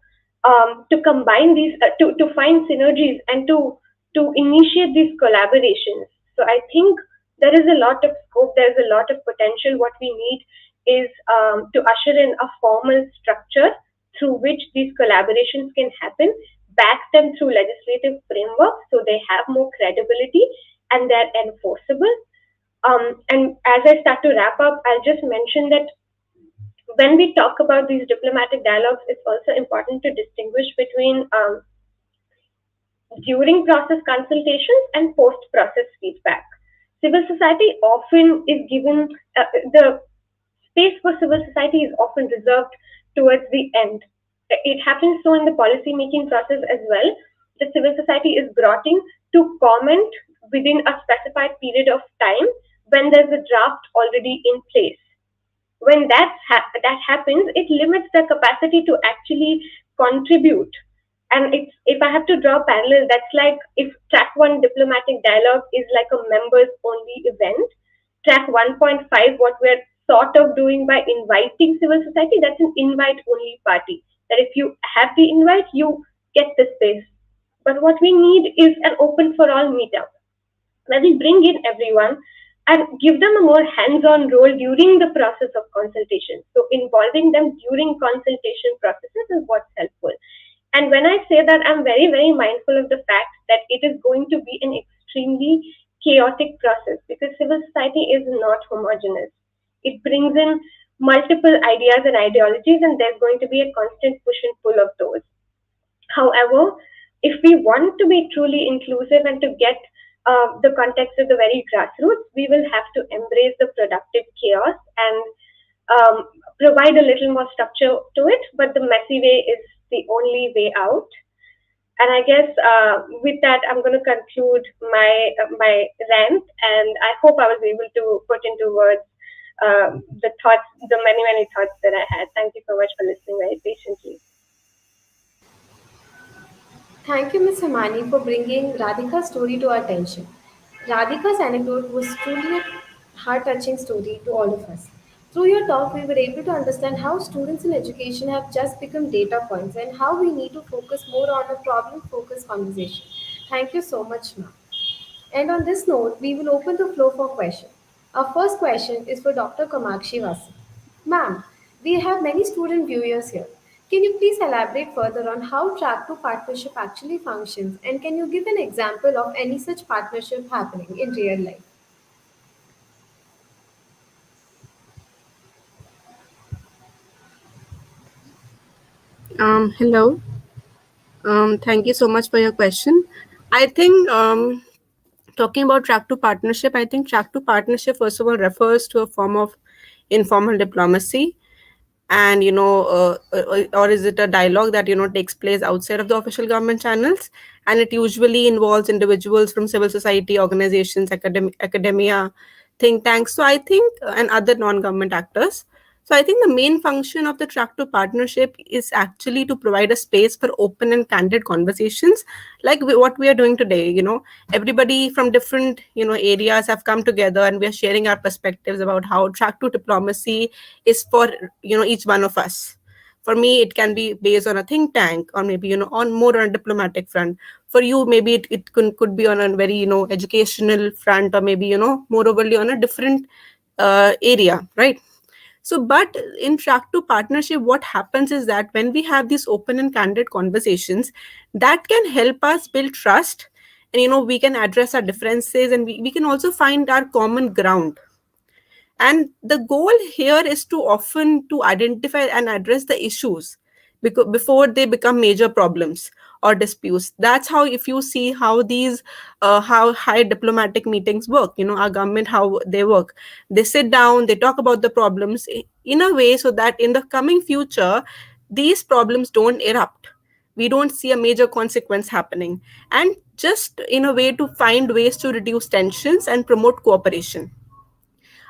to combine these, to find synergies and to initiate these collaborations. So I think there is a lot of scope, there is a lot of potential. What we need is to usher in a formal structure through which these collaborations can happen, back them through legislative framework so they have more credibility and they're enforceable. And as I start to wrap up, I'll just mention that when we talk about these diplomatic dialogues, it's also important to distinguish between during process consultations and post process feedback. Civil society often is given the space for civil society is often reserved towards the end. It happens so in the policy making process as well. The civil society is brought in to comment within a specified period of time when there's a draft already in place. When that happens, it limits the capacity to actually contribute. And if I have to draw a parallel, that's like if track one diplomatic dialogue is like a members only event, track 1.5, what we're sort of doing by inviting civil society, that's an invite only party. That if you have the invite, you get the space. But what we need is an open for all meetup where we bring in everyone and give them a more hands-on role during the process of consultation. So involving them during consultation processes is what's helpful. And when I say that, I'm very, very mindful of the fact that it is going to be an extremely chaotic process because civil society is not homogeneous. It brings in multiple ideas and ideologies, and there's going to be a constant push and pull of those. However, if we want to be truly inclusive and to get the context of the very grassroots, we will have to embrace the productive chaos and provide a little more structure to it. But the messy way is the only way out. And I guess with that, I'm going to conclude my rant, and I hope I was able to put into words the thoughts, the many thoughts that I had. Thank you so much for listening very patiently. Thank you, Ms. Himani, for bringing Radhika's story to our attention. Radhika's anecdote was truly a heart touching story to all of us. Through your talk, we were able to understand how students in education have just become data points and how we need to focus more on a problem focused conversation. Thank you so much, ma'am. And on this note, we will open the floor for questions. Our first question is for Dr. Kamakshi Wason. Ma'am, we have many student viewers here. Can you please elaborate further on how Track to Partnership actually functions, and can you give an example of any such partnership happening in real life? Hello. Thank you so much for your question. I think talking about track to partnership, I think track to partnership, first of all, refers to a form of informal diplomacy. And or is it a dialogue that takes place outside of the official government channels, and it usually involves individuals from civil society organizations, academia, think tanks, so I think and other non-government actors. So I think the main function of the track to partnership is actually to provide a space for open and candid conversations, like what we are doing today. Everybody from different areas have come together, and we are sharing our perspectives about how track to diplomacy is for each one of us. For me, it can be based on a think tank, or maybe on more on a diplomatic front. For you, maybe it could be on a very educational front, or maybe more overly on a different area, right? So, but in track to partnership, what happens is that when we have these open and candid conversations, that can help us build trust, and we can address our differences, and we can also find our common ground. And the goal here is to often to identify and address the issues before they become major problems or disputes. That's how, if you see how these how high diplomatic meetings work, our government, how they work, they sit down, they talk about the problems in a way so that in the coming future these problems don't erupt, we don't see a major consequence happening, and just in a way to find ways to reduce tensions and promote cooperation.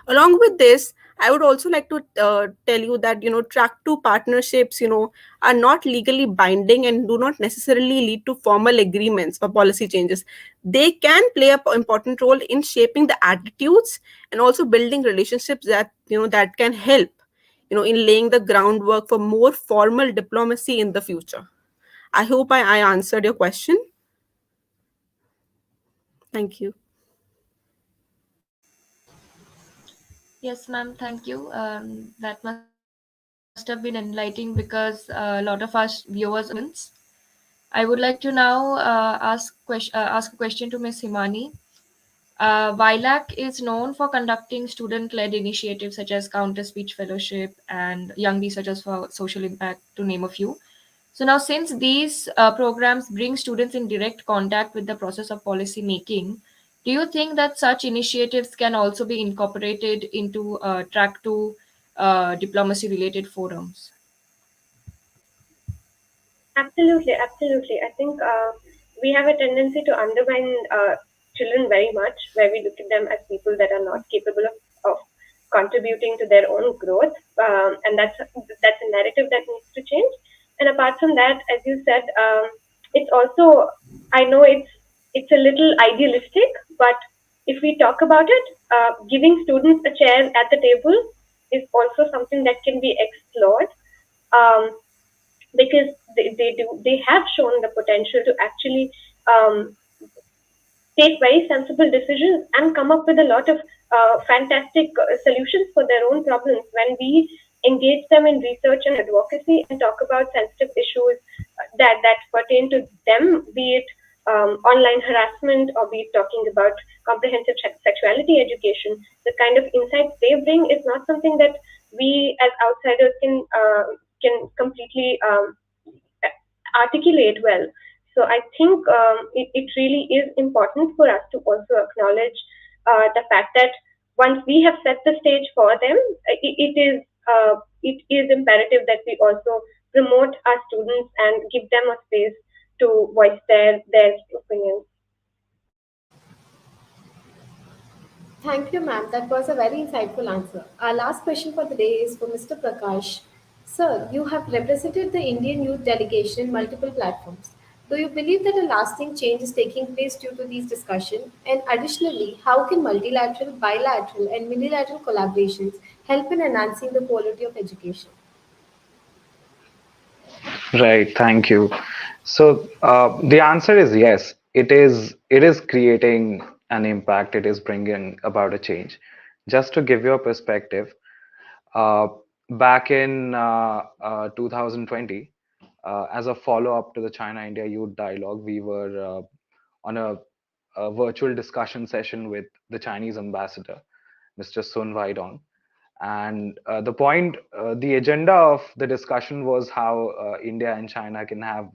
Along with this, I would also like to tell you that, track two partnerships, are not legally binding and do not necessarily lead to formal agreements or policy changes. They can play an important role in shaping the attitudes and also building relationships that, that can help, in laying the groundwork for more formal diplomacy in the future. I hope I answered your question. Thank you. Yes, ma'am. Thank you. That must have been enlightening because a lot of our viewers are students. I would like to now ask a question to Miss Himani. WILAC is known for conducting student-led initiatives such as Counter Speech Fellowship and Young Researchers for Social Impact, to name a few. So now, since these programs bring students in direct contact with the process of policy making, do you think that such initiatives can also be incorporated into track two diplomacy-related forums? Absolutely, absolutely. I think we have a tendency to undermine children very much, where we look at them as people that are not capable of contributing to their own growth, and that's a narrative that needs to change. And apart from that, as you said, it's also, I know it's a little idealistic, but if we talk about it, giving students a chair at the table is also something that can be explored. Um, because they have shown the potential to actually um, take very sensible decisions and come up with a lot of fantastic solutions for their own problems. When we engage them in research and advocacy and talk about sensitive issues that pertain to them, be it online harassment or be it talking about comprehensive sexuality education, the kind of insights they bring is not something that we as outsiders can completely articulate well. So I think it really is important for us to also acknowledge the fact that once we have set the stage for them, it is imperative that we also promote our students and give them a space to voice their opinions. Thank you, ma'am. That was a very insightful answer. Our last question for the day is for Mr. Prakash. Sir, you have represented the Indian youth delegation in multiple platforms. Do you believe that a lasting change is taking place due to these discussions? And additionally, how can multilateral, bilateral, and unilateral collaborations help in enhancing the quality of education? Right, thank you. So the answer is yes. It is creating an impact. It is bringing about a change. Just to give you a perspective, uh, back in 2020, as a follow-up to the China-India Youth Dialogue, we were on a virtual discussion session with the Chinese ambassador, Mr. Sun Weidong. And the agenda of the discussion was how India and China can have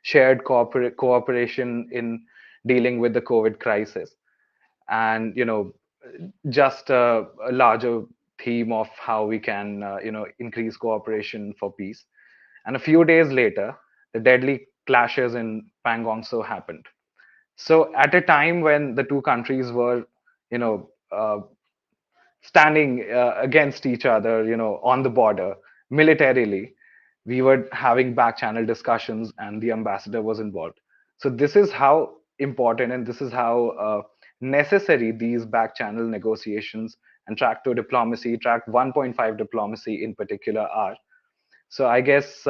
shared cooperation in dealing with the COVID crisis, and just a larger theme of how we can increase cooperation for peace. And a few days later, the deadly clashes in Pangongso happened. So at a time when the two countries were, you know, standing against each other, on the border militarily, we were having back channel discussions, and the ambassador was involved. So this is how important, and this is how necessary these back channel negotiations and track 2 diplomacy, track 1.5 diplomacy in particular are. So I guess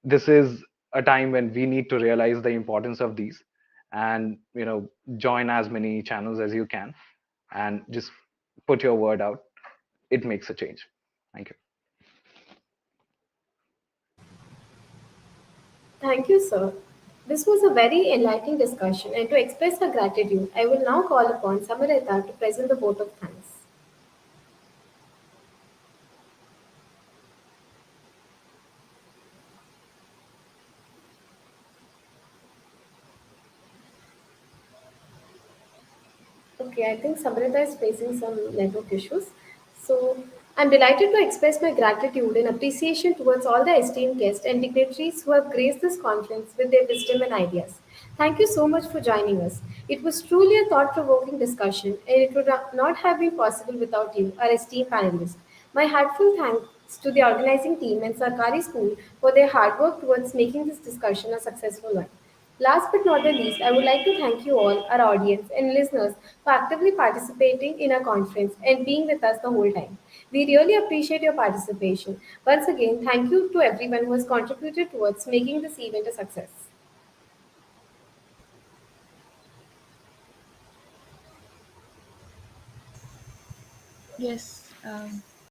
this is a time when we need to realize the importance of these, and join as many channels as you can, and just put your word out. It makes a change. Thank you. Thank you, sir. This was a very enlightening discussion, and to express our gratitude, I will now call upon Samarita to present the vote of thanks. Okay, I think Samrita is facing some network issues. So I'm delighted to express my gratitude and appreciation towards all the esteemed guests and dignitaries who have graced this conference with their wisdom and ideas. Thank you so much for joining us. It was truly a thought provoking discussion, and it would not have been possible without you, our esteemed panelists. My heartfelt thanks to the organizing team and Sarkari School for their hard work towards making this discussion a successful one. Last but not the least, I would like to thank you all, our audience and listeners, for actively participating in our conference and being with us the whole time. We really appreciate your participation. Once again, thank you to everyone who has contributed towards making this event a success. Yes.